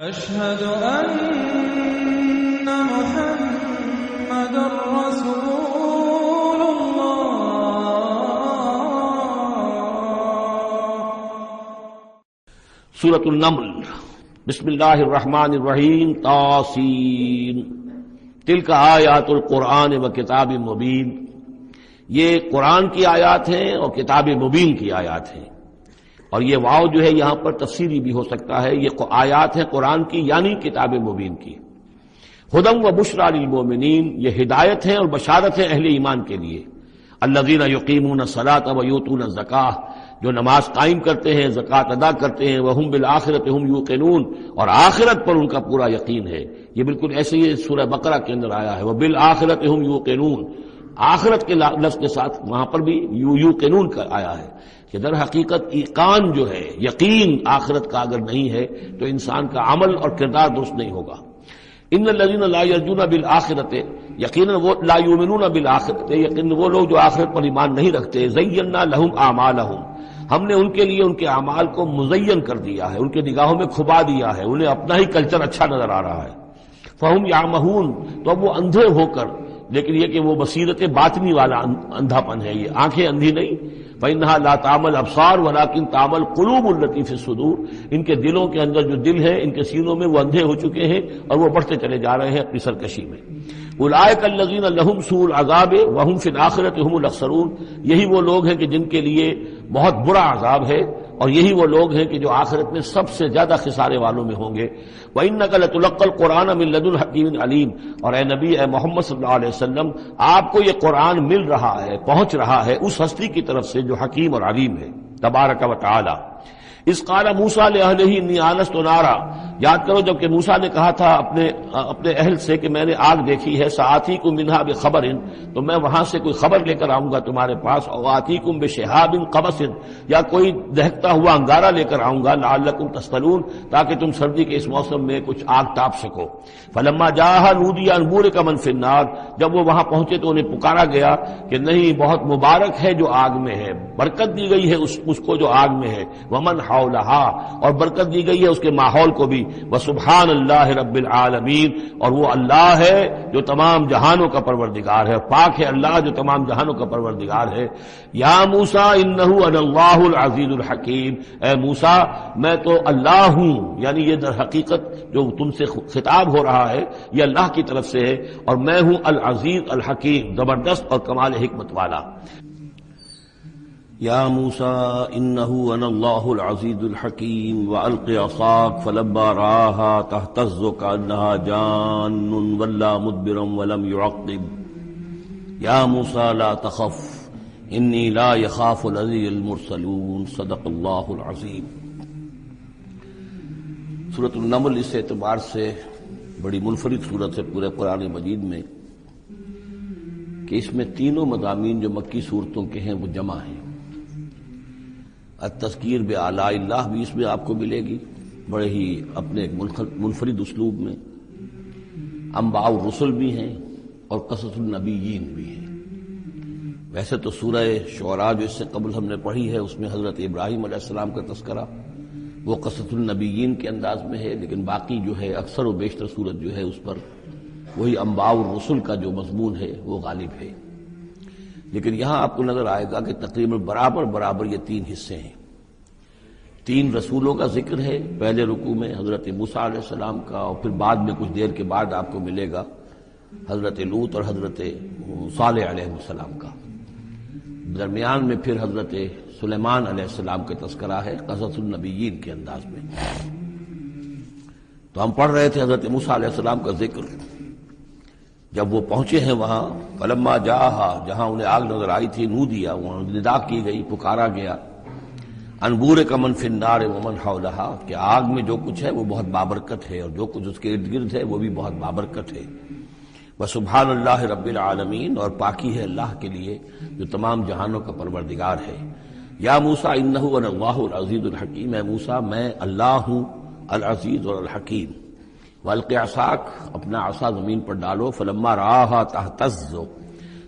أشهد أن محمد رسول الله. سورة النمل. بسم اللہ الرحمن الرحیم. طاسین. تلک آیات القرآن و کتاب مبین. یہ قرآن کی آیات ہیں اور کتاب مبین کی آیات ہیں، اور یہ واو جو ہے یہاں پر تفسیری بھی ہو سکتا ہے. یہ آیات ہیں قرآن کی یعنی کتاب مبین کی. ہدی و بشریٰ للمؤمنین، یہ ہدایت ہے اور بشارت ہے اہل ایمان کے لیے. الذین یقیمون الصلاۃ و یؤتون الزکاۃ، جو نماز قائم کرتے ہیں، زکوٰۃ ادا کرتے ہیں. وہم بالآخرۃ ہم یوقنون، اور آخرت پر ان کا پورا یقین ہے. یہ بالکل ایسے ہی سورہ بقرہ کے اندر آیا ہے، وبالآخرۃ ہم یوقنون. آخرت کے لفظ کے ساتھ وہاں پر بھی یوقنون کا آیا ہے کہ در حقیقت ایقان جو ہے، یقین آخرت کا اگر نہیں ہے تو انسان کا عمل اور کردار درست نہیں ہوگا. ان الذین لا یرجون بالآخرۃ، یقیناً وہ لا یؤمنون بالآخرۃ، یقیناً وہ لوگ جو آخرت پر ایمان نہیں رکھتے. زینا لہم اعمالہم، ہم نے ان کے لیے ان کے اعمال کو مزین کر دیا ہے، ان کے نگاہوں میں کھبا دیا ہے، انہیں اپنا ہی کلچر اچھا نظر آ رہا ہے. فہم یعمہون، تو اب وہ اندھے ہو کر، لیکن یہ کہ وہ بصیرت باطنی والا اندھا پن ہے، یہ آنکھیں اندھی نہیں. فإنها لا تعمل ابصار ولكن تعمل قلوب التي في الصدور، ان کے دلوں کے اندر جو دل ہے، ان کے سینوں میں وہ اندھے ہو چکے ہیں اور وہ بڑھتے چلے جا رہے ہیں اپنی سرکشی میں. اولئک الذین لهم سوء العذاب وهم في الآخرۃ هم الاخسرون، یہی وہ لوگ ہیں کہ جن کے لیے بہت برا عذاب ہے، اور یہی وہ لوگ ہیں کہ جو آخرت میں سب سے زیادہ خسارے والوں میں ہوں گے. وَإِنَّكَ لَتُلَقَّى الْقُرْآنَ مِن لَّدُنْ حَكِيمٍ عَلِيمٍ، اور اے نبی، اے محمد صلی اللہ علیہ وسلم، آپ کو یہ قرآن مل رہا ہے، پہنچ رہا ہے اس ہستی کی طرف سے جو حکیم اور علیم ہے. تبارک و تعالی. اذ قال موسیٰ لأہلہ انی آنست نارا، یاد کرو جب کہ موسیٰ نے کہا تھا اپنے اہل سے کہ میں نے آگ دیکھی ہے. سآتیکم منہا بخبر، تو میں وہاں سے کوئی خبر لے کر آؤں گا تمہارے پاس. او آتیکم بشہاب قبس، یا کوئی دہکتا ہوا انگارہ لے کر آؤں گا. لعلکم تصطلون، تاکہ تم سردی کے اس موسم میں کچھ آگ تاپ سکو. فلما جاءها نودی ان بورک من فی النار، جب وہ وہاں پہنچے تو انہیں پکارا گیا کہ نہیں، بہت مبارک ہے جو آگ میں ہے، برکت دی گئی ہے اس کو جو آگ میں ہے. ومن حولہا، اور برکت دی گئی ہے اس کے ماحول کو بھی. وسبحان اللہ رب العالمین، اور وہ اللہ ہے جو تمام جہانوں کا پروردگار ہے، پاک ہے اللہ جو تمام جہانوں کا پروردگار ہے. یا موسیٰ انہ انا اللہ العزیز الحکیم، اے موسیٰ میں تو اللہ ہوں، یعنی یہ در حقیقت جو تم سے خطاب ہو رہا ہے یہ اللہ کی طرف سے ہے، اور میں ہوں العزیز الحکیم، زبردست اور کمال حکمت والا. یا موسیٰ انہ انا اللہ العزیز الحکیم والق عصاک فلما رآها تہتز کأنها جان ولا مدبرا ولم يعقب. یا موسیٰ لا تخف انی لا یخاف لدی المرسلون. صدق اللہ العظیم. سورۃ النمل اس اعتبار سے بڑی منفرد سورت ہے پورے قرآن مجید میں کہ اس میں تینوں مضامین جو مکی صورتوں کے ہیں وہ جمع ہیں. التذکیر بآلاء اللہ بھی اس میں آپ کو ملے گی بڑے ہی اپنے ایک منفرد اسلوب میں. انباء الرسل بھی ہیں اور قصص النبیین بھی ہیں. ویسے تو سورہ شعراء جو اس سے قبل ہم نے پڑھی ہے اس میں حضرت ابراہیم علیہ السلام کا تذکرہ وہ قصص النبیین کے انداز میں ہے، لیکن باقی جو ہے اکثر و بیشتر صورت جو ہے اس پر وہی انباء الرسل کا جو مضمون ہے وہ غالب ہے. لیکن یہاں آپ کو نظر آئے گا کہ تقریباً برابر یہ تین حصے ہیں. تین رسولوں کا ذکر ہے پہلے رکوع میں، حضرت موسیٰ علیہ السلام کا، اور پھر بعد میں کچھ دیر کے بعد آپ کو ملے گا حضرت لوط اور حضرت صالح علیہ السلام کا. درمیان میں پھر حضرت سلیمان علیہ السلام کا تذکرہ ہے قصص النبیین کے انداز میں. تو ہم پڑھ رہے تھے حضرت موسیٰ علیہ السلام کا ذکر. جب وہ پہنچے ہیں وہاں، فلما جاءها، جہاں انہیں آگ نظر آئی تھی، نودیا، وہاں ندا کی گئی، پکارا گیا. ان بورک من فی النار ومن حولہا، کہ آگ میں جو کچھ ہے وہ بہت بابرکت ہے اور جو کچھ اس کے ارد گرد ہے وہ بھی بہت بابرکت ہے. وسبحان اللہ رب العالمین، اور پاکی ہے اللہ کے لیے جو تمام جہانوں کا پروردگار ہے. یا موسیٰ انہ انا اللہ العزیز الحکیم، اے موسیٰ میں اللہ ہوں العزیز اور الحکیم. والق عصاک، اپنا عصا زمین پر ڈالو. فلما رآها تہتز،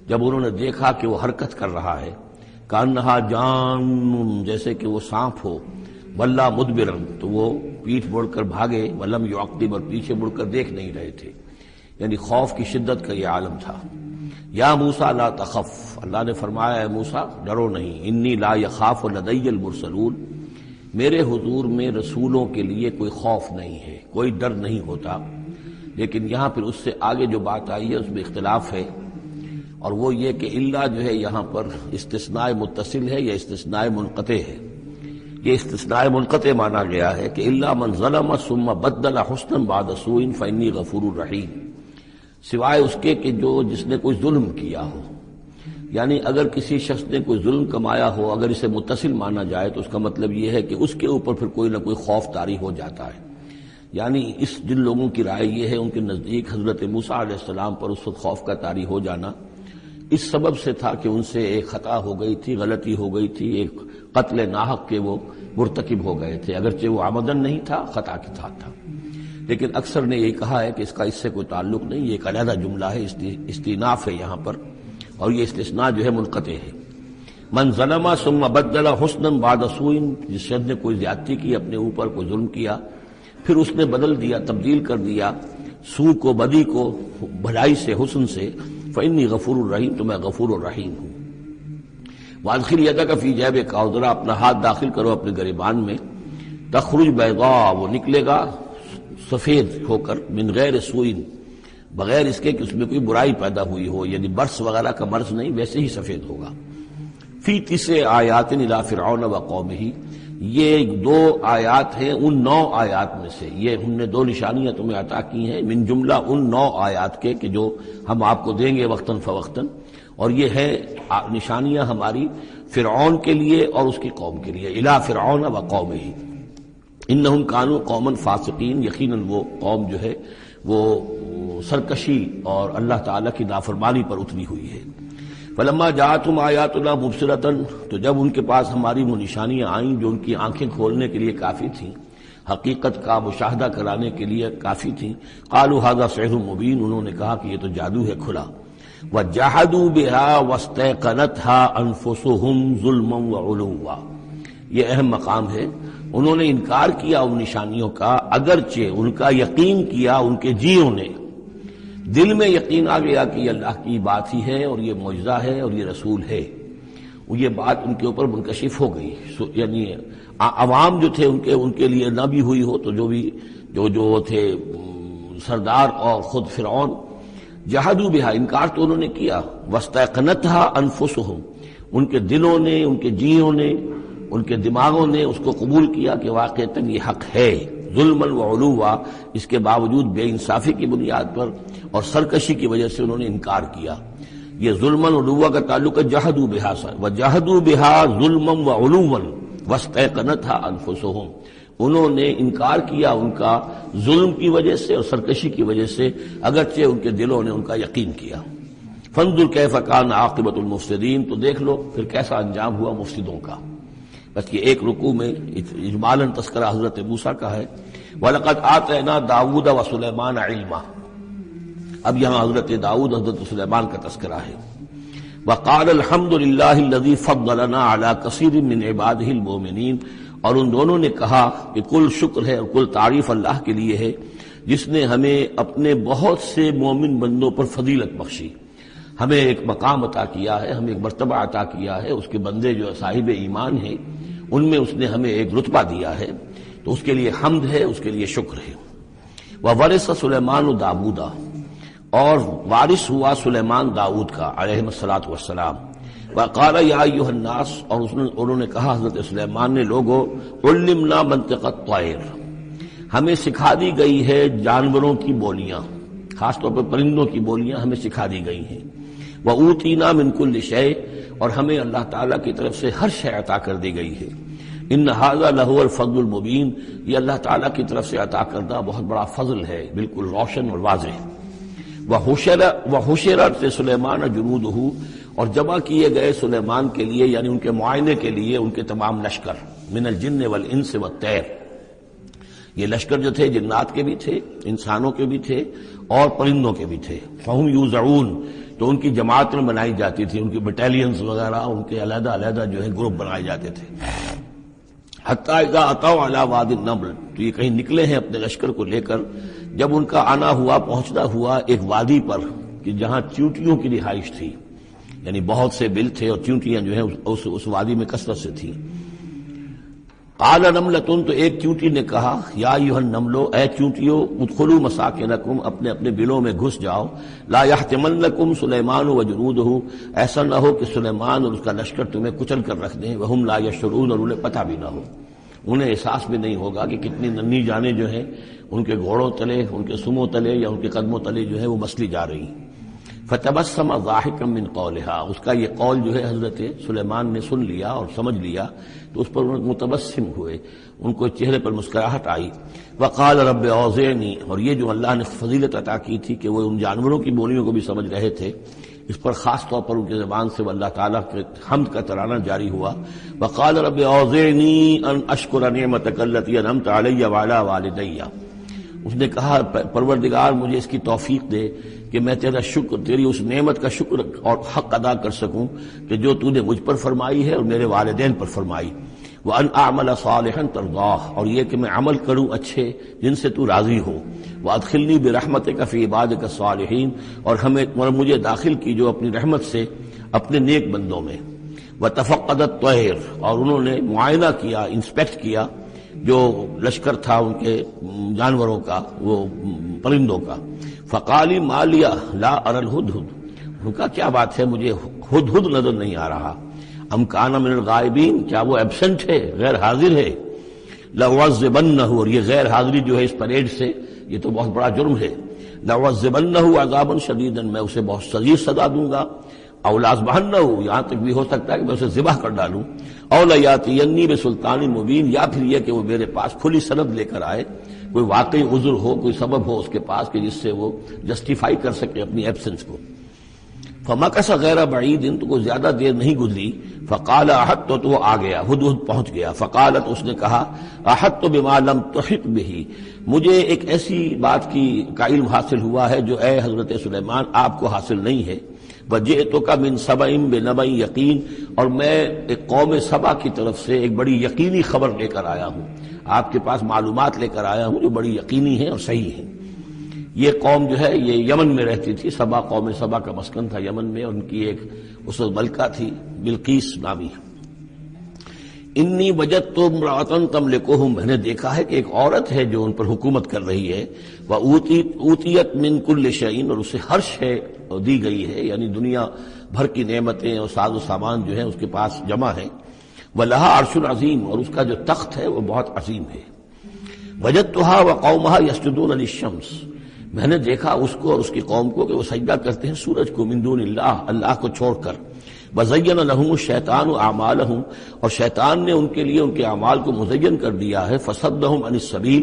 جب انہوں نے دیکھا کہ وہ حرکت کر رہا ہے. کأنها جان، جیسے کہ وہ سانپ ہو. ولا مدبرن، تو وہ پیٹھ مڑ کر بھاگے، ولم یعقب، اور پیچھے مڑ کر دیکھ نہیں رہے تھے، یعنی خوف کی شدت کا یہ عالم تھا۔ یا موسیٰ لا تخف، اللہ نے فرمایا اے موسیٰ ڈرو نہیں، انی لا یخاف لدی المرسلون، میرے حضور میں رسولوں کے لیے کوئی خوف نہیں ہے، کوئی ڈر نہیں ہوتا۔ لیکن یہاں پھر اس سے آگے جو بات آئی ہے اس میں اختلاف ہے، اور وہ یہ کہ اللہ جو ہے یہاں پر استثناء متصل ہے یا استثناء منقطع ہے۔ یہ استثناء منقطع مانا گیا ہے کہ الا من ظلم ثم بدل حسنا بعد سوء فانی غفور الرحیم، سوائے اس کے کہ جس نے کوئی ظلم کیا ہو، یعنی اگر کسی شخص نے کوئی ظلم کمایا ہو، اگر اسے متصل مانا جائے تو اس کا مطلب یہ ہے کہ اس کے اوپر پھر کوئی نہ کوئی خوف طاری ہو جاتا ہے۔ یعنی جن لوگوں کی رائے یہ ہے، ان کے نزدیک حضرت موسیٰ علیہ السلام پر اس وقت خوف کا طاری ہو جانا اس سبب سے تھا کہ ان سے ایک خطا ہو گئی تھی، غلطی ہو گئی تھی، ایک قتل ناحق کے وہ مرتکب ہو گئے تھے، اگرچہ وہ عمدن نہیں تھا، خطا کے ساتھ تھا۔ لیکن اکثر نے یہ کہا ہے کہ اس کا اس سے کوئی تعلق نہیں، یہ ایک علیحدہ جملہ ہے، استئناف ہے یہاں پر، اور یہ استثناء جو ہے منقطع ہے۔ من ظلم ثم بدل حسنا بعد سوء، جس شخص نے کوئی زیادتی کی، اپنے اوپر کوئی ظلم کیا، پھر اس نے بدل دیا، تبدیل کر دیا سوء کو، بدی کو، بھلائی سے، حسن سے، فإنی غفور الرحیم، تو میں غفور الرحیم ہوں۔ وادخل یدک فی جیبک، اور ذرا اپنا ہاتھ داخل کرو اپنے گریبان میں، تخرج بیضاء، وہ نکلے گا سفید ہو کر، من غیر سوء، بغیر اس کے کہ اس میں کوئی برائی پیدا ہوئی ہو، یعنی برس وغیرہ کا مرض نہیں، ویسے ہی سفید ہوگا۔ فی 9 آیات الی فرعون وقومہ، یہ 2 آیات ہیں ان 9 آیات میں سے، یہ ہم نے 2 نشانیاں تمہیں عطا کی ہیں من جملہ ان 9 آیات کے کہ جو ہم آپ کو دیں گے وقتاً فوقتاً، اور یہ ہے نشانیاں ہماری فرعون کے لیے اور اس کی قوم کے لیے، الی فرعون وقومہ انہم کانوا قوما فاسقین، یقیناً وہ قوم جو ہے وہ سرکشی اور اللہ تعالیٰ کی نافرمانی پر اتری ہوئی ہے۔ فلما جاءتهم آیاتنا مبصرۃ، تو جب ان کے پاس ہماری وہ نشانیاں آئیں جو ان کی آنکھیں کھولنے کے لیے کافی تھیں، حقیقت کا مشاہدہ کرانے کے لیے کافی تھیں، قالوا ھذا سحر مبین، انہوں نے کہا کہ یہ تو جادو ہے کھلا۔ وجحدوا بها واستيقنتها انفسهم ظلما وعلوا، یہ اہم مقام ہے، انہوں نے انکار کیا ان نشانیوں کا، اگرچہ ان کا یقین کیا ان کے جیوں نے، دل میں یقین آ گیا کہ یہ اللہ کی بات ہی ہے اور یہ معجزہ ہے اور یہ رسول ہے، یہ بات ان کے اوپر منکشف ہو گئی، یعنی عوام جو تھے ان کے لیے نہ بھی ہوئی ہو تو جو تھے سردار اور خود فرعون، جحدوا بها، انکار تو انہوں نے کیا، واستيقنتها انفسهم، ان کے دلوں نے، ان کے جیوں نے، ان کے دماغوں نے اس کو قبول کیا کہ واقعتاً یہ حق ہے، ظلما وعلوا، اس کے باوجود بے انصافی کی بنیاد پر اور سرکشی کی وجہ سے انہوں نے انکار کیا۔ یہ ظلما وعلوا کا تعلق ہے جحدوا بها سے، وجحدوا بها ظلما وعلوا واستيقنتها انفسهم، انہوں نے انکار کیا ان کا ظلم کی وجہ سے اور سرکشی کی وجہ سے، اگرچہ ان کے دلوں نے ان کا یقین کیا۔ فانظر کیف کان عاقبۃ المفسدین، تو دیکھ لو پھر کیسا انجام ہوا مفسدوں کا۔ بس یہ ایک رکوع میں اجمالاً تذکرہ حضرت موسیٰ کا ہے۔ وَلَقَدْ آتَيْنَا دَاوُودَ وَسُلَيْمَانَ عِلْمًا، اب یہاں حضرت داؤد حضرت سلیمان کا تذکرہ ہے۔ وَقَالَ الْحَمْدُ لِلَّهِ الَّذِي فَضَّلَنَا عَلَى كَثِيرٍ مِّنْ عِبَادِهِ الْمُؤْمِنِينَ، اور ان دونوں نے کہا کہ کل شکر ہے اور کل تعریف اللہ کے لیے ہے جس نے ہمیں اپنے بہت سے مومن بندوں پر فضیلت بخشی، ہمیں ایک مقام عطا کیا ہے، ہمیں ایک مرتبہ عطا کیا ہے، اس کے بندے جو صاحب ایمان ہیں ان میں اس نے ہمیں ایک رتبہ دیا ہے، تو اس کے لیے حمد ہے، اس کے لیے شکر ہے۔ وَوَرِثَ سُلَيْمَانُ دَاوُودَ، اور وارث ہوا سلیمان داؤد کا علیہ الصلاۃ والسلام۔ وقال یا ایھا الناس، اور انہوں نے کہا حضرت سلیمان نے، لوگو علمنا منطق الطیر، ہمیں سکھا دی گئی ہے جانوروں کی بولیاں، خاص طور پر پرندوں کی بولیاں ہمیں سکھا دی گئی ہیں۔ وَأُوتِینَا مِن كُلِّ شَیْءٍ، اور ہمیں اللہ تعالیٰ کی طرف سے ہر شے عطا کر دی گئی ہے۔ ان ھذا لہو الفضل المبین، یہ اللہ تعالیٰ کی طرف سے عطا کردہ بہت بڑا فضل ہے، بالکل روشن اور واضح۔ وَحُشِرَتْ لِسُلَیْمَانَ جُنُودُهُ، اور جمع کیے گئے سلیمان کے لیے، یعنی ان کے معائنے کے لیے، ان کے تمام لشکر، من الجن والانس والطیر، یہ لشکر جو تھے جنات کے بھی تھے، انسانوں کے بھی تھے اور پرندوں کے بھی تھے۔ فَهُمْ يُوزَعُونَ، تو ان کی جماعتیں بنائی جاتی تھی، ان کی بٹالینز وغیرہ، ان کے علیحدہ علیحدہ جو ہے گروپ بنائے جاتے تھے۔ حتی اذا اتوا علی وادی النمل، تو یہ کہیں نکلے ہیں اپنے لشکر کو لے کر، جب ان کا آنا ہوا پہنچنا ہوا ایک وادی پر کہ جہاں چیونٹیوں کی رہائش تھی، یعنی بہت سے بل تھے اور چیونٹیاں جو ہیں اس وادی میں کثرت سے تھیں۔ قال نملۃ، تو ایک چیونٹی نے کہا، یا ایھا النمل، اے چیونٹیوں، ادخلوا مساکنکم، اپنے اپنے بلوں میں گھس جاؤ، لا یحطمنکم سلیمان وجنودہ، ایسا نہ ہو کہ سلیمان اور اس کا لشکر تمہیں کچل کر رکھ دیں، وہم لا یشعرون، اور انہیں پتہ بھی نہ ہو، انہیں احساس بھی نہیں ہوگا کہ کتنی ننھی جانیں جو ہیں ان کے گھوڑوں تلے، ان کے سموں تلے یا ان کے قدموں تلے جو ہے وہ مسلی جا رہی ہیں۔ فتبسم ضاحکا من قولها، اس کا یہ قول جو ہے حضرت سلیمان نے سن لیا اور سمجھ لیا تو اس پر متبسم ہوئے، ان کو چہرے پر مسکراہٹ آئی۔ وقال رب اوزعنی، اور یہ جو اللہ نے فضیلت عطا کی تھی کہ وہ ان جانوروں کی بولیوں کو بھی سمجھ رہے تھے، اس پر خاص طور پر ان کی زبان سے وہ اللہ تعالیٰ کے حمد کا ترانہ جاری ہوا۔ وقال رب اوزعنی ان اشکر نعمتک التی انعمت علی وعلی والدی، اس نے کہا پروردگار مجھے اس کی توفیق دے کہ میں تیرا شکر، تیری اس نعمت کا شکر اور حق ادا کر سکوں کہ جو تو نے مجھ پر فرمائی ہے اور میرے والدین پر فرمائی۔ وَأَنْ أَعْمَلَ صَالِحًا تَرْضَاهُ، اور یہ کہ میں عمل کروں اچھے جن سے تو راضی ہو۔ وَأَدْخِلْنِي بِرَحْمَتِكَ فِي عِبَادِكَ الصَّالِحِينَ، اور مجھے داخل کیجو اپنی رحمت سے اپنے نیک بندوں میں۔ وَتَفَقَّدَ الطَّيْرَ، اور انہوں نے معائنہ کیا، انسپیکٹ کیا جو لشکر تھا ان کے جانوروں کا، وہ پرندوں کا۔ فقال ما لي لا ارى الهدهد، ان کا کیا بات ہے مجھے ہدہد نظر نہیں آ رہا۔ ام کان من الغائبین، کیا وہ ایبسنٹ ہے، غیر حاضر ہے۔ لأعذبنہ، اور یہ غیر حاضری جو ہے اس پریڈ سے یہ تو بہت بڑا جرم ہے۔ لأعذبنہ عذابا شدیدا، میں اسے بہت شدید سزا دوں گا۔ او لأذبحنہ، یہاں تک بھی ہو سکتا ہے کہ میں اسے ذبح کر ڈالوں۔ او لیاتینی بسلطان مبین، یا پھر یہ کہ وہ میرے پاس کھلی سند لے کر آئے، کوئی واقعی عذر ہو، کوئی سبب ہو اس کے پاس کہ جس سے وہ جسٹیفائی کر سکے اپنی ایبسنس کو۔ فمکث غیر بعید، تو کوئی زیادہ دیر نہیں گزری۔ فقال احطت، تو وہ آ گیا، ہدہد پہنچ گیا۔ فقالت، اس نے کہا، احطت بما لم تحط به، مجھے ایک ایسی بات کا علم حاصل ہوا ہے جو اے حضرت سلیمان آپ کو حاصل نہیں ہے۔ وجئتک من سبأ بنبأ یقین، اور میں ایک قوم سبا کی طرف سے ایک بڑی یقینی خبر لے کر آیا ہوں، آپ کے پاس معلومات لے کر آیا ہوں جو بڑی یقینی ہیں اور صحیح ہیں۔ یہ قوم جو ہے یہ یمن میں رہتی تھی، سبا، قوم سبا کا مسکن تھا یمن میں، ان کی ایک اس وقت ملکہ تھی بلقیس نامی۔ انی وجدت امرأۃ تملکہم، میں نے دیکھا ہے کہ ایک عورت ہے جو ان پر حکومت کر رہی ہے۔ وأوتیت من کل شیء، اور اسے ہر شے دی گئی ہے، یعنی دنیا بھر کی نعمتیں اور ساز و سامان جو ہیں اس کے پاس جمع ہے۔ وَلَهَا عَرْشٌ عَظِيمٌ، اور اس کا جو تخت ہے وہ بہت عظیم ہے۔ وَجَدتُّهَا وَقَوْمَهَا يَسْجُدُونَ لِلشَّمْسِ، میں نے دیکھا اس کو اور اس کی قوم کو کہ وہ سجدہ کرتے ہیں سورج کو، من دون اللہ، اللہ کو چھوڑ کر۔ وَزَيَّنَ لَهُمُ الشَّيْطَانُ أَعْمَالَهُمْ، اور شیطان نے ان کے لیے ان کے اعمال کو مزین کر دیا ہے۔ فَصَدَّهُمْ عَنِ السَّبِيلِ،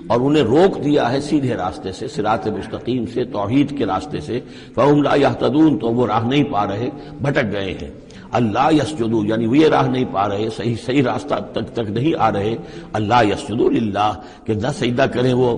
اور انہیں روک دیا ہے سیدھے راستے سے، صراط مستقیم سے، توحید کے راستے سے۔ فَهُمْ لَا يَهْتَدُونَ، تو وہ راہ نہیں پا رہے، بھٹک گئے ہیں۔ اللہ یسجدو، یعنی وہ یہ راہ نہیں پا رہے، صحیح راستہ تک نہیں آ رہے۔ اللہ یسجدو للہ، کہ نہ سجدہ کریں وہ،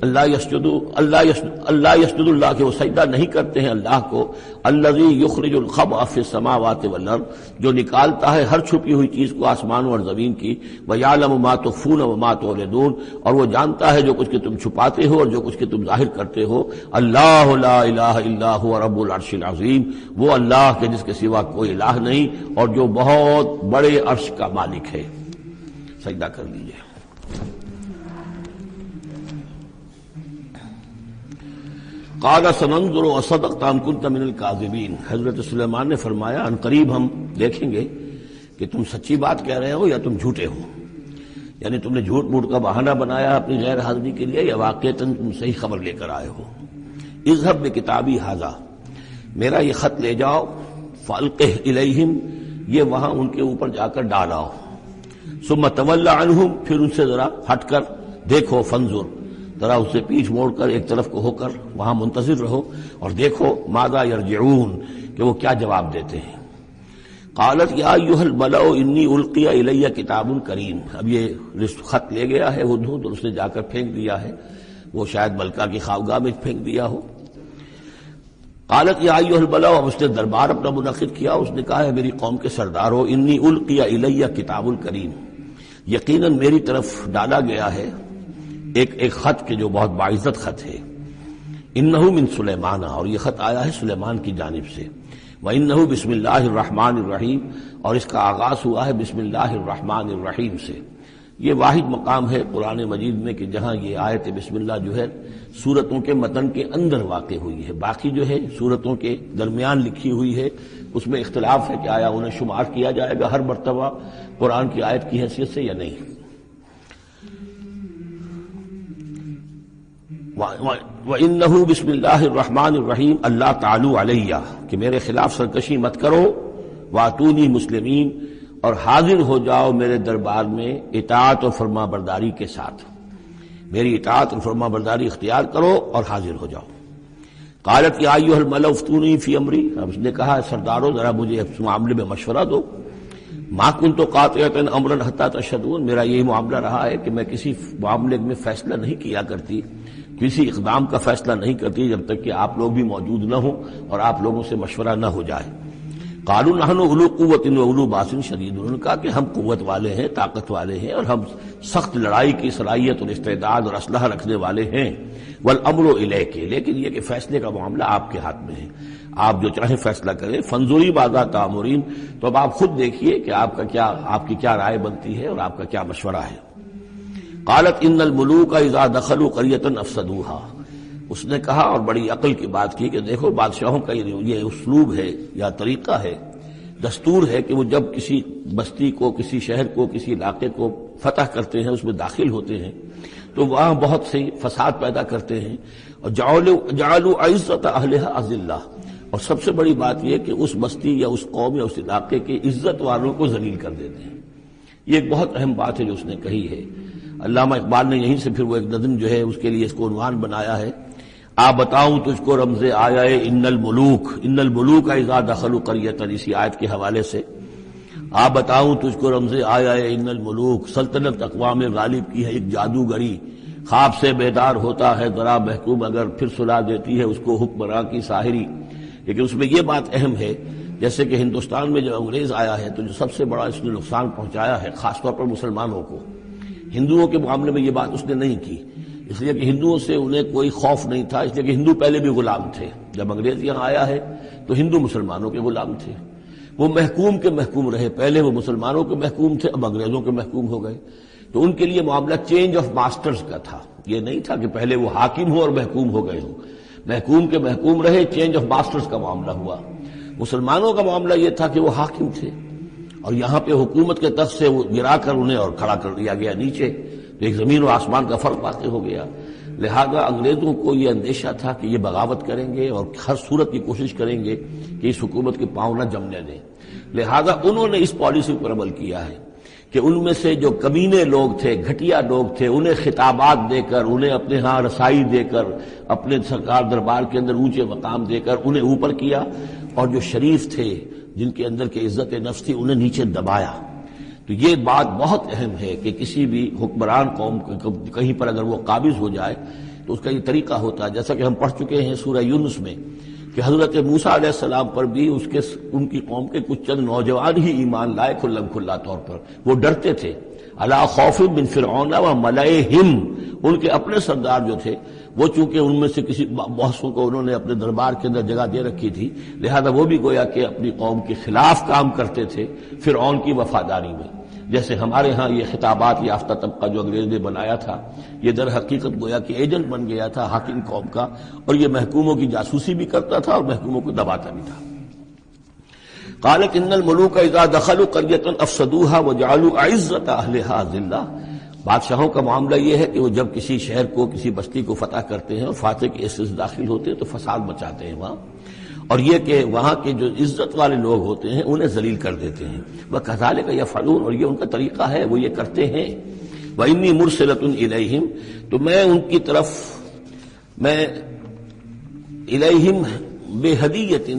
اللہ یسجدو اللہ کہ وہ سجدہ نہیں کرتے ہیں اللہ کو۔ الذی یخرج الخبء فی السماوات والارض، جو نکالتا ہے ہر چھپی ہوئی چیز کو آسمانوں اور زمین کی۔ ویعلم ما تخفون وما تعلنون، اور وہ جانتا ہے جو کچھ کہ تم چھپاتے ہو اور جو کچھ کہ تم ظاہر کرتے ہو۔ اللہ لا الہ الا هو رب العرش العظیم، وہ اللہ کے جس کے سوا کوئی الہ نہیں اور جو بہت بڑے عرش کا مالک ہے۔ سجدہ کر لیجیے۔ قال سننظر اصدقت ام كنت من الكاذبین، حضرت سلیمان نے فرمایا ان قریب ہم دیکھیں گے کہ تم سچی بات کہہ رہے ہو یا تم جھوٹے ہو، یعنی تم نے جھوٹ موٹ کا بہانہ بنایا اپنی غیر حاضری کے لیے یا واقعتاً تم صحیح خبر لے کر آئے ہو۔ اذهب بکتابی ھذا، میرا یہ خط لے جاؤ، فالقہ الیہم، یہ وہاں ان کے اوپر جا کر ڈالاؤ۔ ثم تول عنہم، پھر ان سے ذرا ہٹ کر دیکھو، فانظر، ذرا اس سے پیچھ موڑ کر ایک طرف کو ہو کر وہاں منتظر رہو اور دیکھو، ماذا یرجعون، کہ وہ کیا جواب دیتے ہیں۔ قالت یا ایھا الملأ انی القی الی کتاب کریم، اب یہ خط لے گیا ہے ہدہد اور اس نے جا کر پھینک دیا ہے، وہ شاید ملکہ کی خواگاہ میں پھینک دیا ہو۔ قالت یا ایھا الملأ، اب اس نے دربار اپنا منعقد کیا، اس نے کہا ہے میری قوم کے سردارو، انی القی الی کتاب کریم، یقیناً میری طرف ڈالا گیا ہے ایک خط کے جو بہت باعزت خط ہے، انہ من سلیمان، اور یہ خط آیا ہے سلیمان کی جانب سے، وانہ بسم اللہ الرحمن الرحیم، اور اس کا آغاز ہوا ہے بسم اللہ الرحمن الرحیم سے۔ یہ واحد مقام ہے قرآن مجید میں کہ جہاں یہ آیت بسم اللہ جو ہے سورتوں کے متن کے اندر واقع ہوئی ہے، باقی جو ہے سورتوں کے درمیان لکھی ہوئی ہے، اس میں اختلاف ہے کہ آیا انہیں شمار کیا جائے گا ہر مرتبہ قرآن کی آیت کی حیثیت سے یا نہیں۔ وَإِنَّهُ بسم اللہ الرحمن الرحیم اللہ تعالی علیہ، کہ میرے خلاف سرکشی مت کرو، وَأْتُونِي مسلمین، اور حاضر ہو جاؤ میرے دربار میں اطاعت و فرما برداری کے ساتھ، میری اطاعت اور فرما برداری اختیار کرو اور حاضر ہو جاؤ۔ قالت یا ایھا الملأ افتونی فی امری، اب اس نے کہا سردارو ذرا مجھے اس معاملے میں مشورہ دو، ما کنت قاطعۃ امرا حتی تشہدون، میرا یہی معاملہ رہا ہے کہ میں کسی معاملے میں فیصلہ نہیں کیا کرتی، کسی اقدام کا فیصلہ نہیں کرتی جب تک کہ آپ لوگ بھی موجود نہ ہوں اور آپ لوگوں سے مشورہ نہ ہو جائے۔ قالوا نحن اولو قوت و اولو باس شدید، انہوں نے کہا کہ ہم قوت والے ہیں، طاقت والے ہیں، اور ہم سخت لڑائی کی صلاحیت اور استعداد اور اسلحہ رکھنے والے ہیں، والامر الیک، لیکن یہ کہ فیصلے کا معاملہ آپ کے ہاتھ میں ہے، آپ جو چاہیں فیصلہ کریں، فانظری ماذا تأمرین، تو اب آپ خود دیکھیے کہ آپ کی کیا رائے بنتی ہے اور آپ کا کیا مشورہ ہے۔ قالت ان الملوک اذا دخلوا قریۃ افسدوها، اس نے کہا اور بڑی عقل کی بات کی کہ دیکھو بادشاہوں کا یہ اسلوب ہے یا طریقہ ہے، دستور ہے کہ وہ جب کسی بستی کو، کسی شہر کو، کسی علاقے کو فتح کرتے ہیں، اس میں داخل ہوتے ہیں تو وہاں بہت سے فساد پیدا کرتے ہیں، اور جعلوا عزت اہلها اذلہ، اور سب سے بڑی بات یہ کہ اس بستی یا اس قوم یا اس علاقے کے عزت والوں کو ذلیل کر دیتے ہیں۔ یہ ایک بہت اہم بات ہے جو اس نے کہی ہے۔ علامہ اقبال نے یہیں سے پھر وہ ایک نظم جو ہے اس کے لیے اس کو عنوان بنایا ہے، آ بتاؤں تجھ کو رمز آیا ان الملوک اذا دخلوا قریۃ، اسی آیت کے حوالے سے آ بتاؤں تجھ کو رمز آیا ان الملوک، سلطنت اقوام غالب کی ہے ایک جادوگری، خواب سے بیدار ہوتا ہے ذرا محکوم اگر پھر سلا دیتی ہے اس کو حکمراں کی ساحری۔ لیکن اس میں یہ بات اہم ہے، جیسے کہ ہندوستان میں جب انگریز آیا ہے تو جو سب سے بڑا اس نے نقصان پہنچایا ہے خاص طور پر مسلمانوں کو، ہندوؤں کے معاملے میں یہ بات اس نے نہیں کی، اس لیے کہ ہندوؤں سے انہیں کوئی خوف نہیں تھا، اس لیے کہ ہندو پہلے بھی غلام تھے، جب انگریز یہاں آیا ہے تو ہندو مسلمانوں کے غلام تھے، وہ محکوم کے محکوم رہے، پہلے وہ مسلمانوں کے محکوم تھے، اب انگریزوں کے محکوم ہو گئے، تو ان کے لیے معاملہ چینج آف ماسٹرز کا تھا، یہ نہیں تھا کہ پہلے وہ حاکم ہو اور محکوم ہو گئے ہوں، محکوم کے محکوم رہے، چینج آف ماسٹرز کا معاملہ ہوا۔ مسلمانوں کا معاملہ یہ تھا کہ وہ حاکم تھے اور یہاں پہ حکومت کے تخت سے وہ گرا کر انہیں اور کھڑا کر دیا گیا نیچے، تو ایک زمین و آسمان کا فرق واقع ہو گیا۔ لہذا انگریزوں کو یہ اندیشہ تھا کہ یہ بغاوت کریں گے اور ہر صورت کی کوشش کریں گے کہ اس حکومت کے پاؤں نہ جمنے دیں، لہذا انہوں نے اس پالیسی پر عمل کیا ہے کہ ان میں سے جو کمینے لوگ تھے، گھٹیا لوگ تھے، انہیں خطابات دے کر، انہیں اپنے ہاں رسائی دے کر، اپنے سرکار دربار کے اندر اونچے مقام دے کر انہیں اوپر کیا، اور جو شریف تھے جن کے اندر کے عزت نفس تھی انہیں نیچے دبایا۔ تو یہ بات بہت اہم ہے کہ کسی بھی حکمران قوم کہیں پر اگر وہ قابض ہو جائے تو اس کا یہ طریقہ ہوتا ہے، جیسا کہ ہم پڑھ چکے ہیں سورہ یونس میں کہ حضرت موسیٰ علیہ السلام پر بھی ان کی قوم کے کچھ چند نوجوان ہی ایمان لائے کھلا طور پر، وہ ڈرتے تھے، الا خوف من فرعون و ملئہم، ان کے اپنے سردار جو تھے وہ چونکہ ان میں سے کسی بہسوں کو انہوں نے اپنے دربار کے اندر جگہ دے رکھی تھی، لہذا وہ بھی گویا کہ اپنی قوم کے خلاف کام کرتے تھے فرعون کی وفاداری میں، جیسے ہمارے ہاں یہ خطابات یافتہ طبقہ جو انگریز نے بنایا تھا یہ در حقیقت گویا کہ ایجنٹ بن گیا تھا حاکم قوم کا، اور یہ محکوموں کی جاسوسی بھی کرتا تھا اور محکوموں کو دباتا بھی تھا۔ قالت ان الملوک اذا دخلوا قریۃ افسدوها وجعلوا عزت اہلها ذلہ، بادشاہوں کا معاملہ یہ ہے کہ وہ جب کسی شہر کو، کسی بستی کو فتح کرتے ہیں اور فاتح کے حصے سے داخل ہوتے ہیں تو فساد مچاتے ہیں وہاں، اور یہ کہ وہاں کے جو عزت والے لوگ ہوتے ہیں انہیں ذلیل کر دیتے ہیں، وَكَذَلِكَ يَفْعَلُونَ، اور یہ ان کا طریقہ ہے، وہ یہ کرتے ہیں۔ وَإِنِّي مُرْسِلَةٌ إِلَيْهِمْ، تو میں ان کی طرف، میں الیہم بے ہدیت،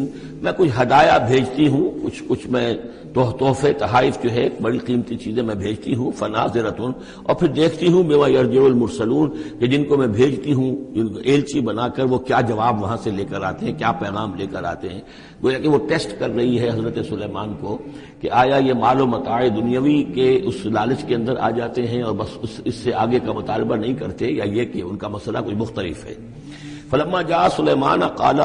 میں کچھ ہدایہ بھیجتی ہوں، کچھ میں تحفے تحائف جو ہے بڑی قیمتی چیزیں میں بھیجتی ہوں، فناظرتن، اور پھر دیکھتی ہوں بما یرجع المرسلون کہ جن کو میں بھیجتی ہوں ایلچی بنا کر وہ کیا جواب وہاں سے لے کر آتے ہیں، کیا پیغام لے کر آتے ہیں۔ گویا کہ وہ ٹیسٹ کر رہی ہے حضرت سلیمان کو کہ آیا یہ مال و متاع دنیاوی کے اس لالچ کے اندر آ جاتے ہیں اور بس اس سے آگے کا مطالبہ نہیں کرتے، یا یہ کہ ان کا مسئلہ کوئی مختلف ہے۔ فلما جاء سلیمان قال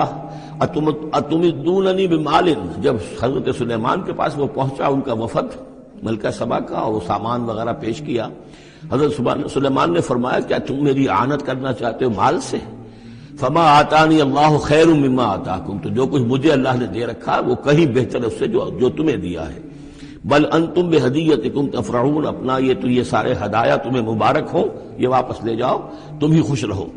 اتمدوننی بمال، جب حضرت سلیمان کے پاس وہ پہنچا ان کا وفد ملکہ سبا کا اور وہ سامان وغیرہ پیش کیا، حضرت سلیمان نے فرمایا کیا تم میری اعانت کرنا چاہتے ہو مال سے؟ فما آتانی اللہ خیر مما آتاکم، تو جو کچھ مجھے اللہ نے دے رکھا وہ کہیں بہتر ہے اس سے جو تمہیں دیا ہے۔ بل انتم بہدیتکم تفرحون، اپنا یہ سارے ہدایہ تمہیں مبارک ہوں، یہ واپس لے جاؤ، تم ہی خوش رہو۔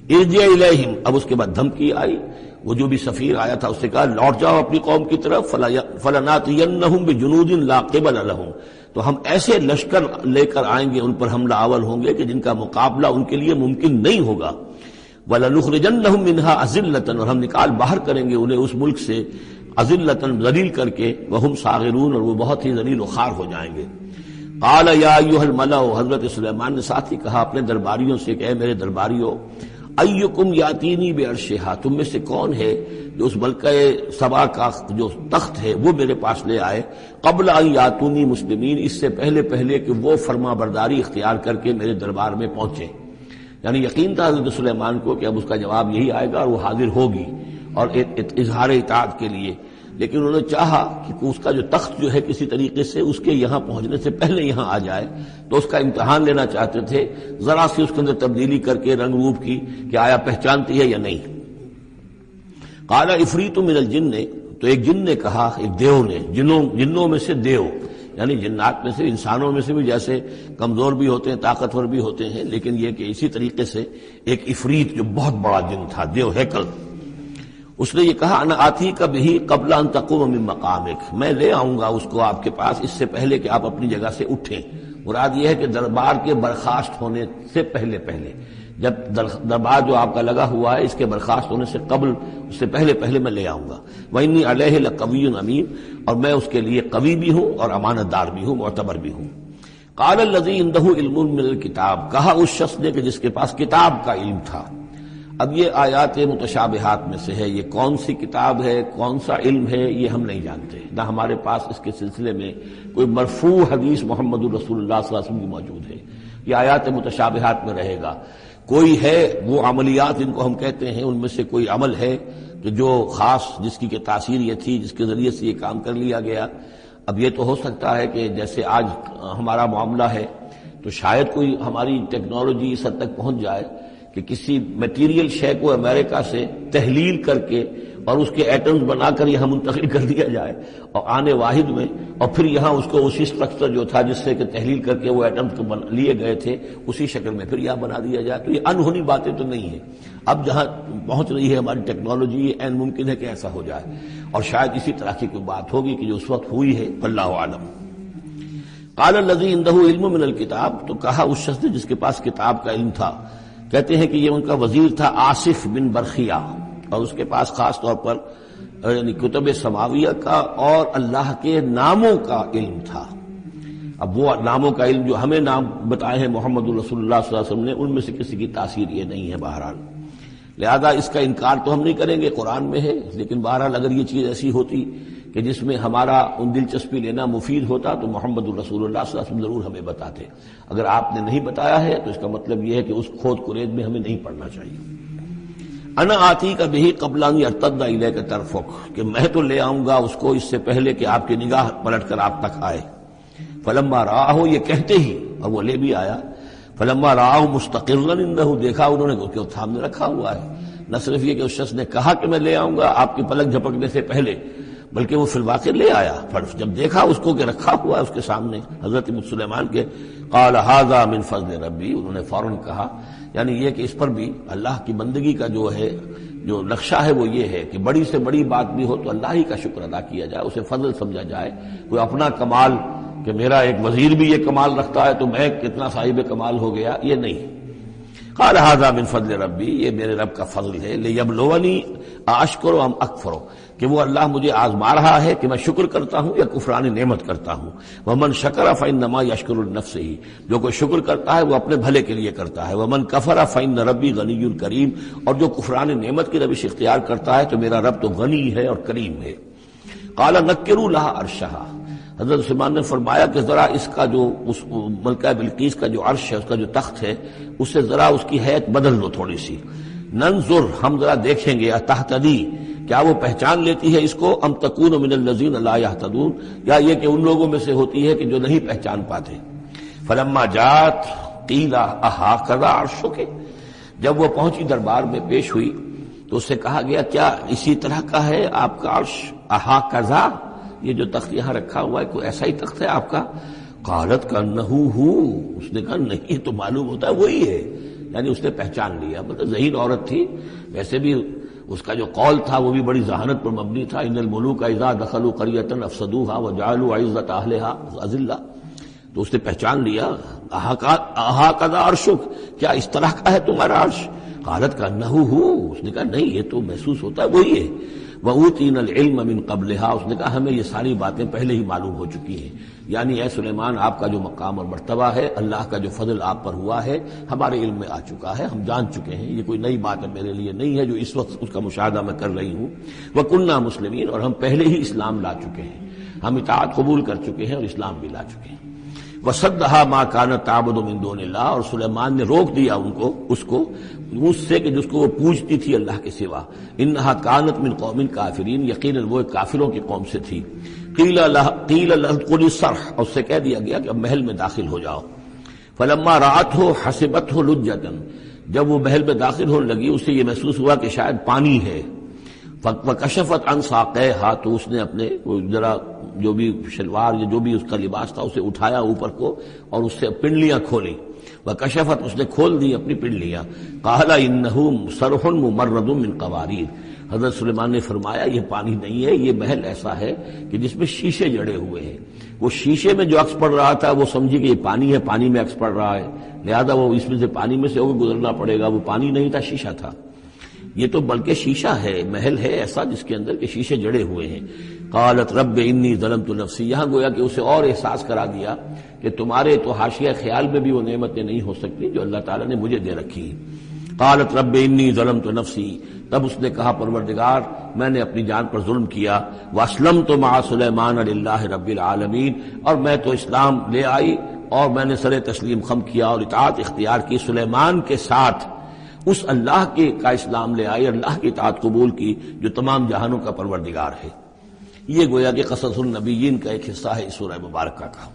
ارجع الیہم، اب اس کے بعد دھمکی آئی، وہ جو بھی سفیر آیا تھا اس سے کہا لوٹ جاؤ اپنی قوم کی طرف، فلناتینہم بجنود لا قبل لہم، تو ہم ایسے لشکر لے کر آئیں گے ان پر حملہ آور ہوں گے کہ جن کا مقابلہ ان کے لیے ممکن نہیں ہوگا، وَلَنُخْرِجَنَّهُم مِّنْهَا أَذِلَّةً، اور ہم نکال باہر کریں گے انہیں اس ملک سے أَذِلَّةً، ذلیل کر کے، وَهُمْ صَاغِرُونَ، اور وہ بہت ہی ذلیل و خوار ہو جائیں گے۔ قَالَ يَا أَيُّهَا الْمَلَأُ، حضرت سلیمان نے ساتھ ہی کہا اپنے درباریوں سے کہ اے میرے درباریوں، أَيُّكُمْ يَأْتِينِي بِعَرْشِهَا، تم میں سے کون ہے جو اس ملکہ سبا کا جو تخت ہے وہ میرے پاس لے آئے، قبل أن يأتوني مسلمین، اس سے پہلے کہ وہ فرما برداری اختیار کر کے میرے دربار میں پہنچے۔ یعنی یقین تھا حضرت سلیمان کو کہ اب اس کا جواب یہی آئے گا اور وہ حاضر ہوگی اور اظہار اطاعت کے لیے، لیکن انہوں نے چاہا کہ اس کا جو تخت جو ہے کسی طریقے سے اس کے یہاں پہنچنے سے پہلے یہاں آ جائے، تو اس کا امتحان لینا چاہتے تھے، ذرا سی اس کے اندر تبدیلی کر کے رنگ روپ کی کہ آیا پہچانتی ہے یا نہیں۔ قال عفریت من الجن، تو ایک جن نے کہا، ایک دیو نے، جنوں میں سے دیو، یعنی جنات میں سے، انسانوں میں سے بھی جیسے کمزور بھی ہوتے ہیں طاقتور بھی ہوتے ہیں، لیکن یہ کہ اسی طریقے سے ایک عفریت جو بہت بڑا جن تھا، دیو ہیکل، اس نے یہ کہا انا آتی کا بھی قبل ان تقوم من مقامک، میں لے آؤں گا اس کو آپ کے پاس اس سے پہلے کہ آپ اپنی جگہ سے اٹھیں۔ مراد یہ ہے کہ دربار کے برخاست ہونے سے پہلے جب دربار جو آپ کا لگا ہوا ہے اس کے برخاست ہونے سے قبل، اس سے پہلے میں لے آؤں گا۔ وَإِنِّي عَلَيْهِ لَقَوِيٌّ أَمِينٌ، اور میں اس کے لیے قوی بھی ہوں اور امانت دار بھی ہوں، معتبر بھی ہوں۔ قَالَ الَّذِي عِندَهُ عِلْمٌ مِّنَ الْكِتَابِ، کہا اس شخص نے کہ جس کے پاس کتاب کا علم تھا۔ اب یہ آیات متشابہات میں سے ہے، یہ کون سی کتاب ہے، کون سا علم ہے، یہ ہم نہیں جانتے، نہ ہمارے پاس اس کے سلسلے میں کوئی مرفوع حدیث محمد رسول اللہ صلی اللہ علیہ وسلم کی موجود ہے۔ یہ آیات متشابہات میں رہے گا۔ کوئی ہے وہ عملیات جن کو ہم کہتے ہیں، ان میں سے کوئی عمل ہے کہ جو خاص جس کی کہ تاثیر یہ تھی، جس کے ذریعے سے یہ کام کر لیا گیا۔ اب یہ تو ہو سکتا ہے کہ جیسے آج ہمارا معاملہ ہے تو شاید کوئی ہماری ٹیکنالوجی اس حد تک پہنچ جائے کہ کسی میٹیریل شے کو امریکہ سے تحلیل کر کے اور اس کے ایٹمز بنا کر یہاں منتقل کر دیا جائے اور آنے واحد میں، اور پھر یہاں اس کو اسی اسٹرکچر جو تھا جس سے کہ تحلیل کر کے وہ ایٹمز کو لیے گئے تھے اسی شکل میں پھر یہاں بنا دیا جائے۔ تو یہ انہونی باتیں تو نہیں ہیں، اب جہاں پہنچ رہی ہے ہماری ٹیکنالوجی، یہ عین ممکن ہے کہ ایسا ہو جائے، اور شاید اسی طرح کی کوئی بات ہوگی کہ جو اس وقت ہوئی ہے، واللہ اعلم۔ قال الذی عنده علم من الکتاب، تو کہا اس شخص نے جس کے پاس کتاب کا علم تھا، کہتے ہیں کہ یہ ان کا وزیر تھا آصف بن برخیہ، اور اس کے پاس خاص طور پر یعنی کتب سماویہ کا اور اللہ کے ناموں کا علم تھا۔ اب وہ ناموں کا علم جو ہمیں نام بتائے ہیں محمد رسول اللہ صلی اللہ علیہ وسلم نے، ان میں سے کسی کی تاثیر یہ نہیں ہے بہرحال، لہذا اس کا انکار تو ہم نہیں کریں گے، قرآن میں ہے، لیکن بہرحال اگر یہ چیز ایسی ہوتی کہ جس میں ہمارا ان دلچسپی لینا مفید ہوتا تو محمد الرسول اللہ صلی اللہ علیہ وسلم ضرور ہمیں بتاتے۔ اگر آپ نے نہیں بتایا ہے تو اس کا مطلب یہ ہے کہ اس کھود کرید میں ہمیں نہیں پڑھنا چاہیے۔ انا آتی کا بھی قبل ان یرتد الیک طرفک، کہ میں تو لے آؤں گا اس کو اس سے پہلے کہ آپ کی نگاہ پلٹ کر آپ تک آئے۔ فلما رآہ، یہ کہتے ہی، اور وہ لے بھی آیا، فلما رآہ مستقرا عنده، دیکھا انہوں نے کہ وہ سامنے رکھا ہوا ہے۔ نہ صرف یہ کہ اس شخص نے کہا کہ میں لے آؤں گا آپ کی پلک جھپکنے سے پہلے، بلکہ وہ فی الواقع لے آیا، پھر جب دیکھا اس کو کہ رکھا ہوا ہے اس کے سامنے حضرت سلیمان کے، قال ھذا من فضل ربی، انہوں نے فوراً کہا، یعنی یہ کہ اس پر بھی اللہ کی بندگی کا جو ہے جو نقشہ ہے وہ یہ ہے کہ بڑی سے بڑی بات بھی ہو تو اللہ ہی کا شکر ادا کیا جائے، اسے فضل سمجھا جائے، کوئی اپنا کمال کہ میرا ایک وزیر بھی یہ کمال رکھتا ہے تو میں کتنا صاحب کمال ہو گیا، یہ نہیں۔ قال ھذا من فضل ربی، یہ میرے رب کا فضل ہے، لیبلونی اشکر ام اکفر، کہ وہ اللہ مجھے آزما رہا ہے کہ میں شکر کرتا ہوں یا کفران نعمت کرتا ہوں۔ ومن شکر فانما یشکر لنفسہ، جو کوئی شکر کرتا ہے وہ اپنے بھلے کے لیے کرتا ہے۔ ومن کفر فان ربی غنی کریم، اور جو کفران نعمت کی روش اختیار کرتا ہے تو میرا رب تو غنی ہے اور کریم ہے۔ قال نکروا لها عرشها، حضرت سلیمان نے فرمایا کہ ذرا اس کا جو اس ملکہ بلقیس کا جو عرش ہے، اس کا جو تخت ہے، اس سے ذرا اس کی حیت بدل لو تھوڑی سی، ننظر، ہم ذرا دیکھیں گے، تہتدی، کیا وہ پہچان لیتی ہے اس کو، ام تکون من الذین لا یہتدون، یا یہ کہ ان لوگوں میں سے ہوتی ہے کہ جو نہیں پہچان پاتے۔ فلما جات قیل اہٰذا عرشک، جب وہ پہنچی دربار میں پیش ہوئی تو اس سے کہا گیا کیا اسی طرح کا ہے آپ کا عرش، اہٰذا، یہ جو تخت یہاں رکھا ہوا ہے کوئی ایسا ہی تخت ہے آپ کا؟ قالت کانہ ہو، اس نے کہا نہیں، تو معلوم ہوتا ہے وہی ہے، یعنی اس نے پہچان لیا، مطلب ذہین عورت تھی، ویسے بھی اس کا جو قول تھا وہ بھی بڑی ذہانت پر مبنی تھا، ان الملوک اذا دخلوا قریۃ افسدوها وجعلوا عزۃ اہلها اذلہ، تو اس نے پہچان لیا، اہٰذا عرشک، کیا اس طرح کا ہے تمہارا عرش؟ قالت کانہ ہو، اس نے کہا نہیں، یہ تو محسوس ہوتا ہے وہی ہے۔ وَأُوتِينَا الْعِلْمَ مِنْ قَبْلِهَا، اس نے کہا ہمیں یہ ساری باتیں پہلے ہی معلوم ہو چکی ہیں، یعنی اے سلیمان آپ کا جو مقام اور مرتبہ ہے، اللہ کا جو فضل آپ پر ہوا ہے ہمارے علم میں آ چکا ہے، ہم جان چکے ہیں، یہ کوئی نئی بات ہے میرے لیے نہیں ہے جو اس وقت اس کا مشاہدہ میں کر رہی ہوں۔ وَكُنَّا مُسْلِمِينَ، اور ہم پہلے ہی اسلام لا چکے ہیں، ہم اطاعت قبول کر چکے ہیں اور اسلام بھی لا چکے ہیں۔ وَصَدَّهَا مَا كَانَتْ تَعْبُدُ مِن دُونِ اللَّهِ، اور سلیمان نے روک دیا اس کو اس سے کہ جس کو وہ پوجتی تھی اللہ کے سوا۔ انها كانت من قوم کافرین، یقیناً وہ ایک کافروں کی قوم سے تھی۔ قیل لها ادخلی الصرح، اور اس سے کہہ دیا گیا کہ اب محل میں داخل ہو جاؤ۔ فلما رأته حسبته لجة، جب وہ محل میں داخل ہونے لگی اسے یہ محسوس ہوا کہ شاید پانی ہے۔ وکشفت عن ساقیها، تو اس نے اپنے ذرا جو بھی شلوار یا جو بھی اس کا لباس تھا اسے اٹھایا اوپر کو اور اس سے پنڈلیاں کھولی۔ وکشفت، اس نے کھول دی اپنی پنڈلیاں۔ قال انہ صرح ممرد من قواریر، حضرت سلیمان نے فرمایا یہ پانی نہیں ہے، یہ محل ایسا ہے کہ جس میں شیشے جڑے ہوئے ہیں۔ وہ شیشے میں جو عکس پڑ رہا تھا وہ سمجھی کہ یہ پانی ہے، پانی میں عکس پڑ رہا ہے، لہذا وہ اس میں سے پانی میں سے ہو کے گزرنا پڑے گا، وہ پانی نہیں تھا، شیشہ تھا۔ یہ تو بلکہ شیشہ ہے، محل ہے ایسا جس کے اندر کے شیشے جڑے ہوئے ہیں۔ قالت رب انی ظلمت نفسی، یہاں گویا کہ اسے اور احساس کرا دیا کہ تمہارے تو حاشیہ خیال میں بھی وہ نعمتیں نہیں ہو سکتی جو اللہ تعالیٰ نے مجھے دے رکھی۔ قالت رب انی ظلمت نفسی، تب اس نے کہا پروردگار میں نے اپنی جان پر ظلم کیا۔ واسلمت مع سلیمان للہ رب العالمین، اور میں تو اسلام لے آئی اور میں نے سر تسلیم خم کیا اور اطاعت اختیار کی سلیمان کے ساتھ، اس اللہ کے کا اسلام لے آئی، اللہ کی اطاعت قبول کی جو تمام جہانوں کا پروردگار ہے۔ یہ گویا کہ قصص النبیین کا ایک حصہ ہے اس سورہ مبارکہ کا۔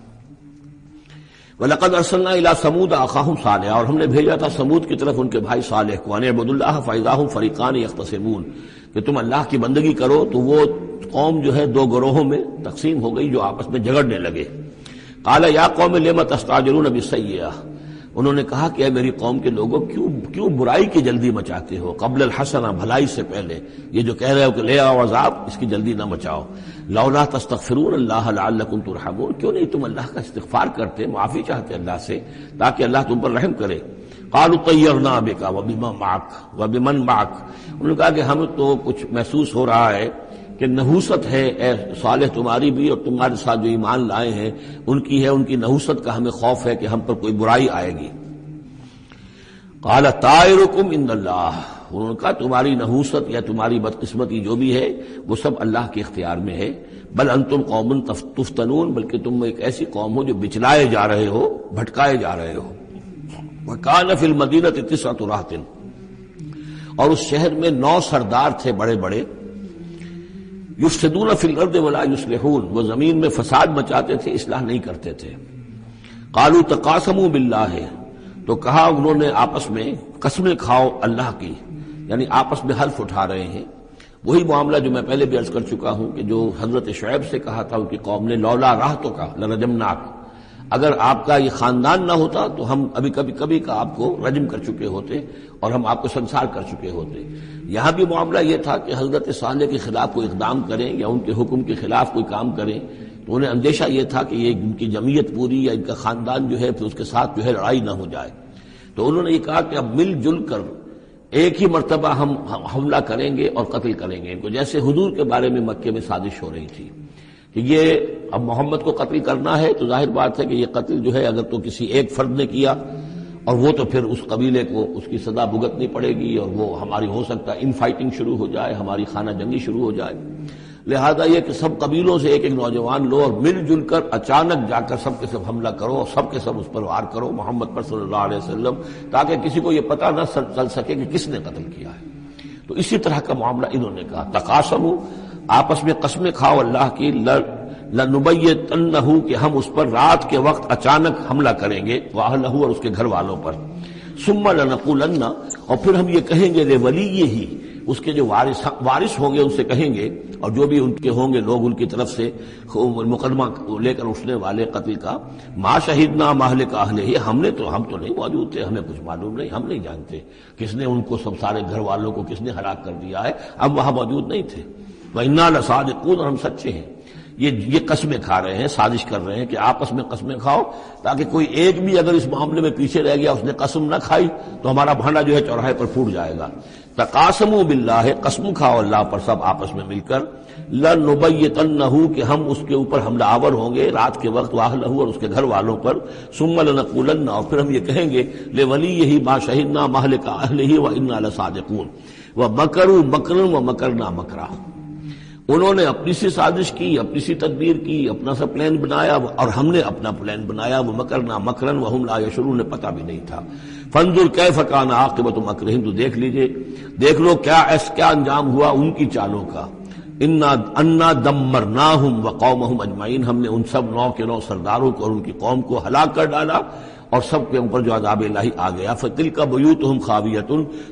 وَلَقَدْ أَرْسَلْنَا إِلَىٰ ثَمُودَ أَخَاهُمْ صَالِحًا، اور ہم نے بھیجا تھا سمود کی طرف ان کے بھائی صالح کو، أَنِ اعْبُدُوا اللَّهَ فَإِذَا هُمْ فَرِيقَانِ يَخْتَصِمُونَ، کہ تم اللہ کی بندگی کرو تو وہ قوم جو ہے دو گروہوں میں تقسیم ہو گئی جو آپس میں جھگڑنے لگے۔ قَالَ يَا قَوْمِ لِمَ تَسْتَعْجِلُونَ بِالسَّيِّئَةِ، انہوں نے کہا کہ اے میری قوم کے لوگوں کیوں برائی کی جلدی مچاتے ہو، قبل الحسنہ، بھلائی سے پہلے، یہ جو کہہ رہے ہو کہ لے آؤ عذاب، اس کی جلدی نہ مچاؤ۔ لولا تستغفرون اللہ لعلکم ترحمون، کیوں نہیں تم اللہ کا استغفار کرتے، معافی چاہتے اللہ سے تاکہ اللہ تم پر رحم کرے۔ قالوا طیرنا بک وبمن معک، انہوں نے کہا کہ ہمیں تو کچھ محسوس ہو رہا ہے کہ نحوست ہے اے صالح تمہاری بھی، اور تمہارے ساتھ جو ایمان لائے ہیں ان کی ہے، ان کی نحوست کا ہمیں خوف ہے کہ ہم پر کوئی برائی آئے گی۔ قال طائرکم عند اللہ، انہوں نے کہا تمہاری نحوست یا تمہاری بدقسمتی جو بھی ہے وہ سب اللہ کے اختیار میں ہے۔ بل انتم قوم تفتنون، بلکہ تم ایک ایسی قوم ہو جو بچلائے جا رہے ہو، بھٹکائے جا رہے ہو۔ وکان فی المدینہ 9 رہط، اور اس شہر میں 9 سردار تھے بڑے بڑے، یفسدون فی الارض ولا یصلحون، وہ زمین میں فساد مچاتے تھے، اصلاح نہیں کرتے تھے۔ قالوا تقاسموا باللہ، تو کہا انہوں نے آپس میں قسمیں کھاؤ اللہ کی، یعنی آپس میں حلف اٹھا رہے ہیں۔ وہی معاملہ جو میں پہلے بھی عرض کر چکا ہوں کہ جو حضرت شعیب سے کہا تھا ان کی قوم نے، لولا رہتک لرجمناک، اگر آپ کا یہ خاندان نہ ہوتا تو ہم ابھی کبھی کا آپ کو رجم کر چکے ہوتے اور ہم آپ کو سنسار کر چکے ہوتے۔ یہاں بھی معاملہ یہ تھا کہ حضرت صالح کے خلاف کوئی اقدام کریں یا ان کے حکم کے خلاف کوئی کام کریں تو انہیں اندیشہ یہ تھا کہ یہ ان کی جمعیت پوری یا ان کا خاندان جو ہے پھر اس کے ساتھ جو ہے لڑائی نہ ہو جائے، تو انہوں نے یہ کہا کہ اب مل جل کر ایک ہی مرتبہ ہم حملہ کریں گے اور قتل کریں گے ان کو، جیسے حضور کے بارے میں مکے میں سازش ہو رہی تھی کہ یہ اب محمد کو قتل کرنا ہے، تو ظاہر بات ہے کہ یہ قتل جو ہے اگر تو کسی ایک فرد نے کیا اور وہ تو پھر اس قبیلے کو اس کی سزا بھگتنی پڑے گی، اور وہ ہماری ہو سکتا ہے ان فائٹنگ شروع ہو جائے، ہماری خانہ جنگی شروع ہو جائے۔ لہذا یہ کہ سب قبیلوں سے ایک ایک نوجوان لو اور مل جل کر اچانک جا کر سب کے سب حملہ کرو اور سب کے سب اس پر وار کرو محمد پر صلی اللہ علیہ وسلم، تاکہ کسی کو یہ پتہ نہ چل سکے کہ کس نے قتل کیا ہے۔ تو اسی طرح کا معاملہ انہوں نے کہا، تقاسموا، آپس میں قسمیں کھاؤ اللہ کی، لنبیتنہ، کہ ہم اس پر رات کے وقت اچانک حملہ کریں گے، واہلہ، اور اس کے گھر والوں پر، ثم لنقولن، اور پھر ہم یہ کہیں گے لولیہ، اس کے جو وارث ہوں گے ان سے کہیں گے، اور جو بھی ان کے ہوں گے لوگ ان کی طرف سے مقدمہ لے کر اٹھنے والے قتل کا، ما شہدنا مہلک اہلہ، ہم تو نہیں موجود تھے، ہمیں کچھ معلوم نہیں، ہم نہیں جانتے کس نے ان کو سب سارے گھر والوں کو کس نے ہلاک کر دیا ہے، ہم وہاں موجود نہیں تھے، وَإِنَّا لَصَادِقُونَ، اور ہم سچے ہیں۔ یہ قسمیں کھا رہے ہیں، سازش کر رہے ہیں کہ آپس میں قسمیں کھاؤ، تاکہ کوئی ایک بھی اگر اس معاملے میں پیچھے رہ گیا، اس نے قسم نہ کھائی تو ہمارا بھانڈا جو ہے چوراہے پر پھوٹ جائے گا۔ تقاسموا باللہ، قسم کھاؤ اللہ پر سب آپس میں مل کر، لنبیتنہ، کہ ہم اس کے اوپر حملہ آور ہوں گے رات کے وقت، واہلہ، اور اس کے گھر والوں پر، ثم لنقولن، اور پھر ہم یہ کہیں گے لولیہ ما شہدنا مہلک اہلہ وإنا لصادقون، ومکروا مکرا ومکرنا مکرا، انہوں نے اپنی سی سازش کی، اپنی سی تدبیر کی، اپنا سا پلان بنایا، اور ہم نے اپنا پلان بنایا، وہ مکرنا مکرن وہم لا یشعرون، پتہ بھی نہیں تھا۔ فانظر کیف کان عاقبۃ مکرہم، تو دیکھ لو کیا انجام ہوا ان کی چالوں کا۔ انا دمرناہم وقومہم اجمعین، ہم نے ان سب 9 کے 9 سرداروں کو اور ان کی قوم کو ہلاک کر ڈالا، اور سب کے اوپر جو عذاب الہی آ گیا۔ فتلک بیوتہم خاویۃ،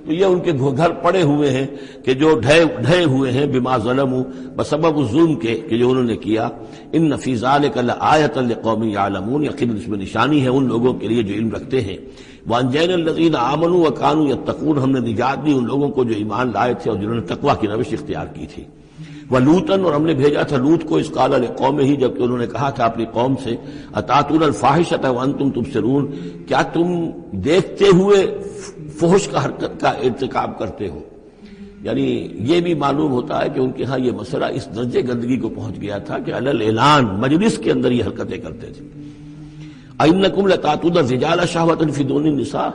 تو یہ ان کے گھر پڑے ہوئے ہیں کہ جو ڈھے ہوئے ہیں، بما ظلموا، بسبب ظلم کے کہ جو انہوں نے کیا۔ ان فی ذلک لآیۃ لقوم یعلمون، یقیناً اس میں نشانی ہے ان لوگوں کے لیے جو علم رکھتے ہیں۔ وانجینا الذین آمنوا وکانوا یتقون، ہم نے نجات دی ان لوگوں کو جو ایمان لائے تھے اور جنہوں نے تقویٰ کی روش اختیار کی تھی۔ وَلُوطًا، اور ہم نے بھیجا تھا لوط کو، اذ قال لقومہ، جبکہ انہوں نے کہا تھا اپنی قوم سے، اتاتون الفاحشۃ وانتم تبصرون، کیا تم دیکھتے ہوئے فحش کا حرکت کا ارتکاب کرتے ہو؟ یعنی یہ بھی معلوم ہوتا ہے کہ ان کے ہاں یہ مسئلہ اس درجے گندگی کو پہنچ گیا تھا کہ علی الاعلان مجلس کے اندر یہ حرکتیں کرتے تھے۔ اِنَّکُمْ لَتَأْتُونَ الرِّجَالَ شَهْوَةً فِي دُونِ النِّسَاءِ،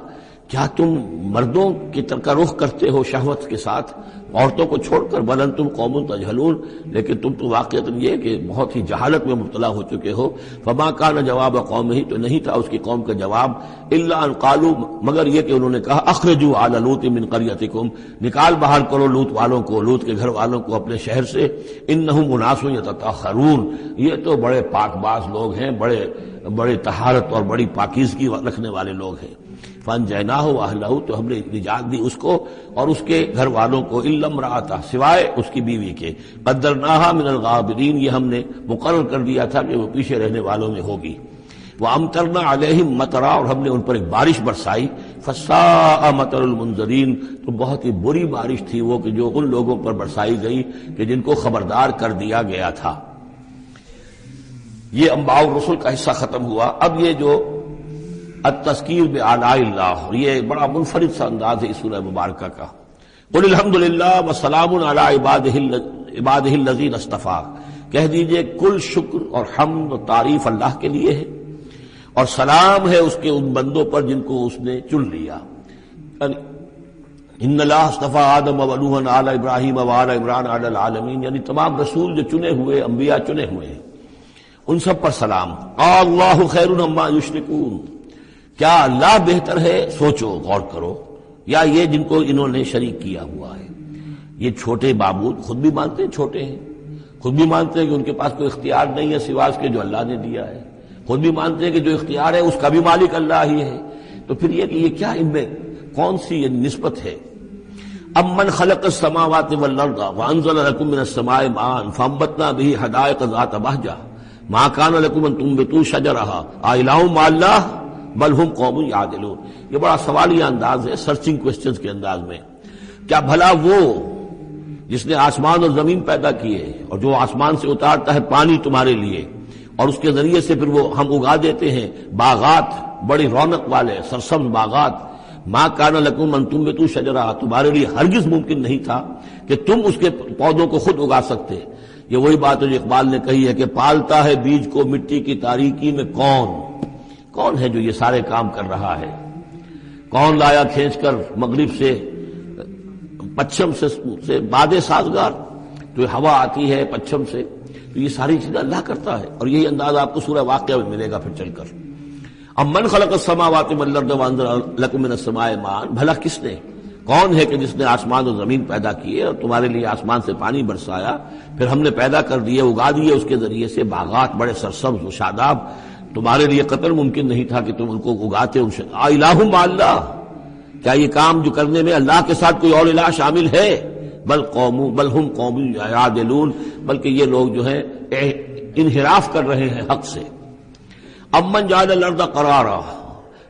کیا تم مردوں کی طرف کا رخ کرتے ہو شہوت کے ساتھ عورتوں کو چھوڑ کر؟ بل انتم قوم تجہلون، لیکن تم تو واقعتاً یہ کہ بہت ہی جہالت میں مبتلا ہو چکے ہو۔ فما کان جواب قومہ، تو نہیں تھا اس کی قوم کا جواب، الا ان قالوا، مگر یہ کہ انہوں نے کہا، اخرجوا آل لوط من قریتکم، نکال باہر کرو لوط والوں کو، لوط کے گھر والوں کو اپنے شہر سے، انہم اناس یتطہرون، یہ تو بڑے پاک باز لوگ ہیں، بڑے طہارت اور بڑی پاکیزگی رکھنے والے لوگ ہیں۔ فانجیناہ واہلہ، تو ہم نے نجات دی اس کو اور اس کے گھر والوں کو، الا امرأتہ، سوائے اس کی بیوی کے، قدرناہا من الغابرین، یہ ہم نے مقرر کر دیا تھا کہ وہ پیچھے رہنے والوں میں ہوگی۔ وامطرنا علیہم مطرا، اور ہم نے ان پر ایک بارش برسائی، فساء مطر المنذرین، تو بہت ہی بری بارش تھی وہ کہ جو ان لوگوں پر برسائی گئی کہ جن کو خبردار کر دیا گیا تھا۔ یہ انباء الرسل کا حصہ ختم ہوا۔ اب یہ جو التذکیر بآلاء اللہ، یہ بڑا منفرد سا انداز ہے اس سورہ مبارکہ کا۔ قل الحمدللہ وسلام علی عبادہ الذین اصطفیٰ، کہہ دیجئے کل شکر اور حمد و تعریف اللہ کے لیے ہے، اور سلام ہے اس کے ان بندوں پر جن کو اس نے چن لیا۔ ان اللہ اصطفیٰ آدم و نوحا علی ابراہیم و علی عمران علی العالمین، یعنی تمام رسول جو چنے ہوئے، انبیاء چنے ہوئے ہیں، ان سب پر سلام۔ اللہ خیر مما یشرکون، کیا اللہ بہتر ہے، سوچو غور کرو، یا یہ جن کو انہوں نے شریک کیا ہوا ہے۔ یہ چھوٹے معبود خود بھی مانتے ہیں چھوٹے ہیں، خود بھی مانتے ہیں کہ ان کے پاس کوئی اختیار نہیں ہے سوائے اس کے جو اللہ نے دیا ہے، خود بھی مانتے ہیں کہ جو اختیار ہے اس کا بھی مالک اللہ ہی ہے۔ تو پھر یہ کہ یہ کیا ان میں کون سی یہ نسبت ہے؟ امن خلق السماوات والارض وانزل لكم من السماء ماء فانبتنا به حدائق ذات بهجة ما كان لكم ان تنبتوا شجرها أإله مع الله بل هم قوم يعدلون۔ یہ بڑا سوالیہ انداز ہے، سرچنگ کوسچنز کے انداز میں۔ کیا بھلا وہ جس نے آسمان اور زمین پیدا کیے اور جو آسمان سے اتارتا ہے پانی تمہارے لیے اور اس کے ذریعے سے پھر وہ ہم اگا دیتے ہیں باغات، بڑی رونق والے سرسبز باغات، ما کان لکم ان تنبتوا شجرا، تمہارے لیے ہرگز ممکن نہیں تھا کہ تم اس کے پودوں کو خود اگا سکتے۔ یہ وہی بات ہے جو اقبال نے کہی ہے کہ پالتا ہے بیج کو مٹی کی تاریکی میں کون ہے جو یہ سارے کام کر رہا ہے؟ کون لایا کھینچ کر مغرب سے پچھم سے باد سازگار؟ تو ہوا آتی ہے پچھم سے، تو یہ ساری چیزیں اللہ کرتا ہے، اور یہی انداز آپ کو سورہ واقعہ میں ملے گا پھر چل کر۔ امن خلق السماوات والارض وانزل لکم من السماء ماء، بھلا کس نے، کون ہے کہ جس نے آسمان اور زمین پیدا کیے اور تمہارے لیے آسمان سے پانی برسایا، پھر ہم نے پیدا کر دیے، اگا دیے اس کے ذریعے سے باغات بڑے سرسبز و شاداب، تمہارے لیے قطر ممکن نہیں تھا کہ تم ان کو اگاتے۔ الہ مع اللہ، کیا یہ کام جو کرنے میں اللہ کے ساتھ کوئی اور الہ شامل ہے؟ بل ہم قوم یعدلون، بلکہ یہ لوگ جو ہیں انحراف کر رہے ہیں حق سے۔ امن جعل الارض قرارا،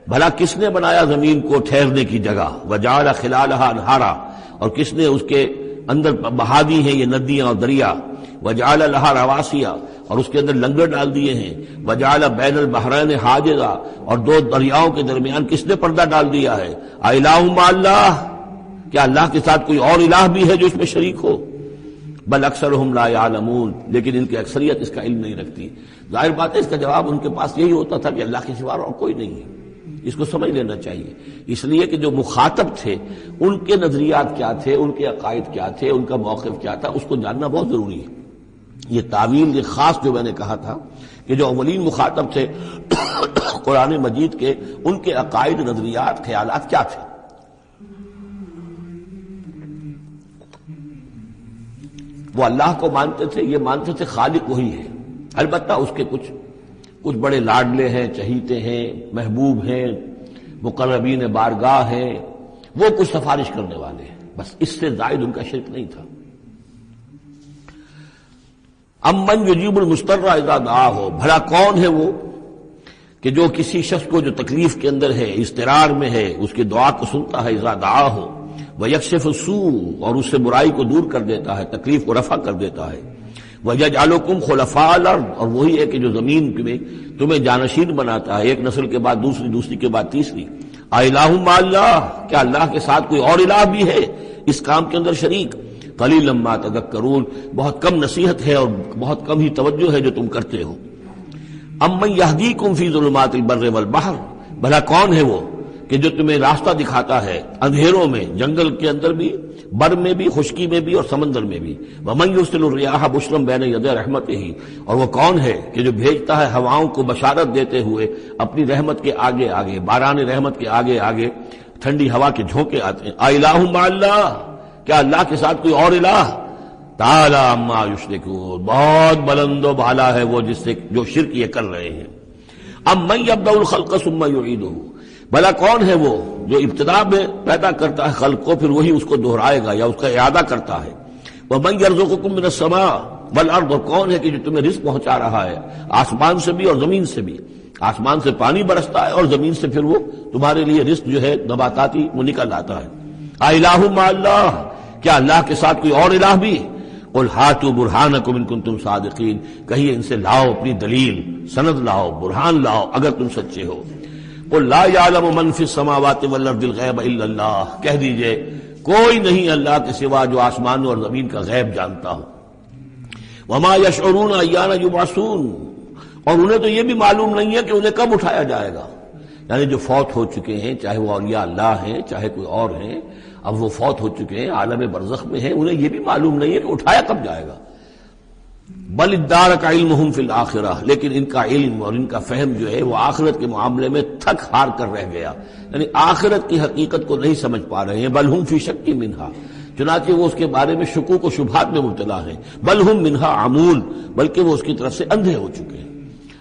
بھلا کس نے بنایا زمین کو ٹھہرنے کی جگہ، وجعل خلالها انہارا، اور کس نے اس کے اندر بہا دی ہیں یہ ندیاں اور دریا، وجعل لها رواسیا، اور اس کے اندر لنگر ڈال دیے ہیں، وجعل بین البحرین حاجزا، اور دو دریاؤں کے درمیان کس نے پردہ ڈال دیا ہے؟ الہ مع اللہ، کیا اللہ کے ساتھ کوئی اور الہ بھی ہے جو اس میں شریک ہو؟ بل اکثرهم لا يعلمون، لیکن ان کی اکثریت اس کا علم نہیں رکھتی۔ ظاہر بات ہے اس کا جواب ان کے پاس یہی ہوتا تھا کہ اللہ کے سوا اور کوئی نہیں ہے، اس کو سمجھ لینا چاہیے۔ اس لیے کہ جو مخاطب تھے ان کے نظریات کیا تھے، ان کے عقائد کیا تھے، ان کا موقف کیا تھا، اس کو جاننا بہت ضروری ہے۔ یہ تعویل یہ خاص جو میں نے کہا تھا کہ جو اولین مخاطب تھے قرآن مجید کے، ان کے عقائد، نظریات، خیالات کیا تھے۔ وہ اللہ کو مانتے تھے، یہ مانتے تھے خالق وہی ہے، البتہ اس کے کچھ بڑے لاڈلے ہیں، چہیتے ہیں، محبوب ہیں، مقربین بارگاہ ہیں، وہ کچھ سفارش کرنے والے ہیں، بس اس سے زائد ان کا شرک نہیں تھا۔ امن یجیب المضطر اذا دعاہ، بھلا کون ہے وہ کہ جو کسی شخص کو جو تکلیف کے اندر ہے، اضطرار میں ہے، اس کی دعا کو سنتا ہے، اذا دعاہ ویکشف السوء، اور اس سے برائی کو دور کر دیتا ہے، تکلیف کو رفع کر دیتا ہے، وَيَجْعَلُكُمْ خُلَفَاءَ الْأَرْضِ، اور وہی ہے کہ جو زمین میں تمہیں جانشین بناتا ہے، ایک نسل کے بعد دوسری کے بعد تیسری۔ اِلَٰهٌ مَّعَ اللَّهِ، کیا اللہ کے ساتھ کوئی اور الہ بھی ہے اس کام کے اندر شریک؟ قَلِيلًا مَّا تَذَكَّرُونَ، بہت کم نصیحت ہے اور بہت کم ہی توجہ ہے جو تم کرتے ہو۔ اَمَّن يَهْدِيكُمْ فِي ظُلُمَاتِ الْبَرِّ وَالْبَحْرِ، بھلا کون ہے وہ کہ جو تمہیں راستہ دکھاتا ہے اندھیروں میں، جنگل کے اندر بھی، بر میں بھی، خشکی میں بھی اور سمندر میں بھی۔ وَمَن يُرْسِلُ الرِّيَاحَ بُشْرًا بَيْنَ يَدَيْ رَحْمَتِهِ، اور وہ کون ہے کہ جو بھیجتا ہے ہواؤں کو بشارت دیتے ہوئے اپنی رحمت کے آگے آگے، باران رحمت کے آگے آگے ٹھنڈی ہوا کے جھونکے آتے ہیں۔ اِلَٰهٌ مَّعَ اللَّهِ، کیا اللہ کے ساتھ کوئی اور الہ؟ تعالیٰ عما یشرکون، بہت بلند و بالا ہے وہ جس سے جو شرک یہ کر رہے ہیں۔ امن یبدأ الخلق ثم یعیدہ، بھلا کون ہے وہ جو ابتدا میں پیدا کرتا ہے خلق کو، پھر وہی اس کو دہرائے گا یا اس کا اعادہ کرتا ہے۔ وَمَن يَرْزُقُكُم مِّنَ السَّمَاءِ وَالْأَرْضِ، اور کون ہے کہ جو تمہیں رزق پہنچا رہا ہے آسمان سے بھی اور زمین سے بھی، آسمان سے پانی برستا ہے اور زمین سے پھر وہ تمہارے لیے رزق جو ہے نباتاتی وہ نکل آتا ہے۔ اِلَٰهٌ مَّعَ اللَّهِ، کیا اللہ کے ساتھ کوئی اور الہ بھی؟ قُلْ هَاتُوا بُرْهَانَكُمْ إِن كُنتُمْ صَادِقِينَ، کہیے ان سے لاؤ اپنی دلیل، سند لاؤ، برہان لاؤ اگر تم سچے ہو۔ قُلْ لَا يَعْلَمُ مَن فِي السَّمَاوَاتِ وَالْأَرْضِ الْغَيْبَ إِلَّا اللَّهُ، کہہ دیجئے کوئی نہیں اللہ کے سوا جو آسمان اور زمین کا غیب جانتا ہو۔ وَمَا يَشْعُرُونَ أَيَّانَ يُبْعَثُونَ، اور انہیں تو یہ بھی معلوم نہیں ہے کہ انہیں کب اٹھایا جائے گا۔ یعنی جو فوت ہو چکے ہیں، چاہے وہ اولیاء اللہ ہیں چاہے کوئی اور ہیں، اب وہ فوت ہو چکے ہیں، عالم برزخ میں ہیں، انہیں یہ بھی معلوم نہیں ہے کہ اٹھایا کب جائے گا۔ بل ادارک علمہم فی الآخرہ، لیکن ان کا علم اور ان کا فہم جو ہے وہ آخرت کے معاملے میں تھک ہار کر رہ گیا، یعنی آخرت کی حقیقت کو نہیں سمجھ پا رہے ہیں۔ بل ہم فی شک منہا، چنانچہ وہ اس کے بارے میں شکوک و شبہات میں مبتلا ہیں۔ بل ہم منہا عمون، بلکہ وہ اس کی طرف سے اندھے ہو چکے ہیں،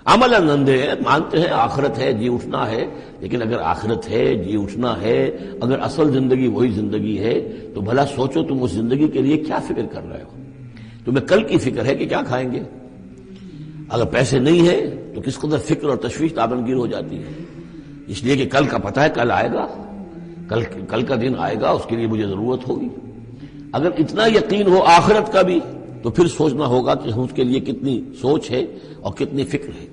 عملاً اندھے ہیں، مانتے ہیں آخرت ہے، جی اٹھنا ہے، لیکن اگر آخرت ہے، جی اٹھنا ہے، اگر اصل زندگی وہی زندگی ہے تو بھلا سوچو تم اس زندگی کے لیے کیا فکر کر رہے ہو؟ تمہیں کل کی فکر ہے کہ کیا کھائیں گے؟ اگر پیسے نہیں ہے تو کس قدر فکر اور تشویش تابنگیر ہو جاتی ہے، اس لیے کہ کل کا پتہ ہے کل آئے گا، کل کا دن آئے گا، اس کے لیے مجھے ضرورت ہوگی۔ اگر اتنا یقین ہو آخرت کا بھی تو پھر سوچنا ہوگا کہ اس کے لیے کتنی سوچ ہے اور کتنی فکر ہے۔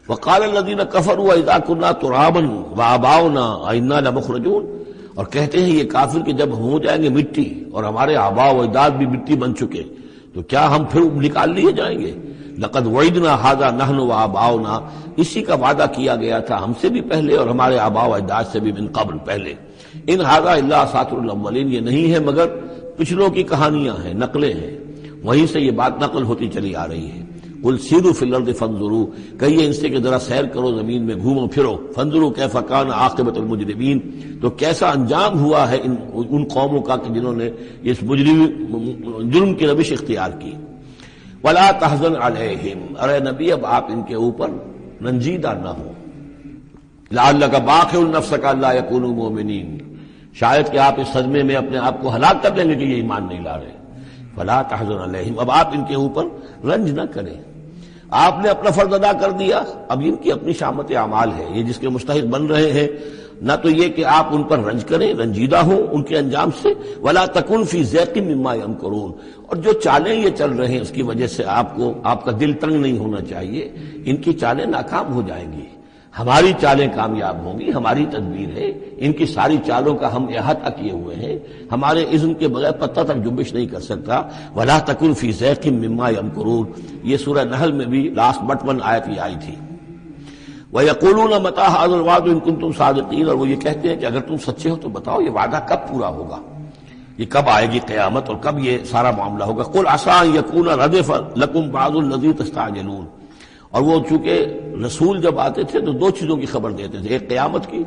وقال الذین کفروا اذا كنا ترابا وآباؤنا أئنا لمخرجون، اور کہتے ہیں یہ کافر کہ جب ہم ہو جائیں گے مٹی اور ہمارے آباء و اجداد بھی مٹی بن چکے تو کیا ہم پھر نکال لیے جائیں گے؟ لقد وعدنا هذا نحن وآباؤنا، اسی کا وعدہ کیا گیا تھا ہم سے بھی پہلے اور ہمارے آباء و اجداد سے بھی من قبل پہلے۔ ان هذا الا اساطیر الاولین، یہ نہیں ہے مگر پچھلوں کی کہانیاں ہیں، نقلیں ہیں، وہیں سے یہ بات نقل ہوتی چلی آ رہی ہے۔ قل سیروا فی الارض فانظروا، کہیے ان سے کہ ذرا سیر کرو زمین میں، گھومو پھرو، فانظروا کیف کان عاقبۃ المجرمین، تو کیسا انجام ہوا ہے ان قوموں کا کہ جنہوں نے اس جرم کی روش اختیار کی۔ ولا تحزن علیہم، ارے نبی اب آپ ان کے اوپر رنجیدہ نہ ہو، لعلک باخع نفسک الا یکونوا مؤمنین، شاید کہ آپ اس صدمے میں اپنے آپ کو ہلاک کر دیں گے کہ یہ ایمان نہیں لا رہے۔ فلا تحزن علیہم، اب آپ ان کے اوپر رنج نہ کریں، آپ نے اپنا فرض ادا کر دیا، اب ان کی اپنی شامت اعمال ہے، یہ جس کے مستحق بن رہے ہیں، نہ تو یہ کہ آپ ان پر رنج کریں، رنجیدہ ہوں ان کے انجام سے، ولا تکن فی ضیق مما یمکرون، اور جو چالیں یہ چل رہے ہیں اس کی وجہ سے آپ کا دل تنگ نہیں ہونا چاہیے، ان کی چالیں ناکام ہو جائیں گی، ہماری چالیں کامیاب ہوں گی، ہماری تدبیر ہے، ان کی ساری چالوں کا ہم احاطہ کیے ہوئے ہیں، ہمارے اذن کے بغیر پتہ تک جنبش نہیں کر سکتا۔ ولا تکن فی ضیق مما یمکرون، یہ سورہ نحل میں بھی لاسٹ بٹ 1 آیت یہ آئی تھی۔ وَيَقُولُونَ مَتَىٰ هَٰذَا الْوَعْدُ إِن كُنتُمْ صَادِقِينَ، اور وہ یہ کہتے ہیں کہ اگر تم سچے ہو تو بتاؤ یہ وعدہ کب پورا ہوگا، یہ کب آئے گی قیامت اور کب یہ سارا معاملہ ہوگا۔ قُلْ عَسَىٰ أَن يَكُونَ رَدِفَ لَكُمْ بَعْضُ الَّذِي تَسْتَعْجِلُونَ، اور وہ چونکہ رسول جب آتے تھے تو 2 چیزوں کی خبر دیتے تھے، ایک قیامت کی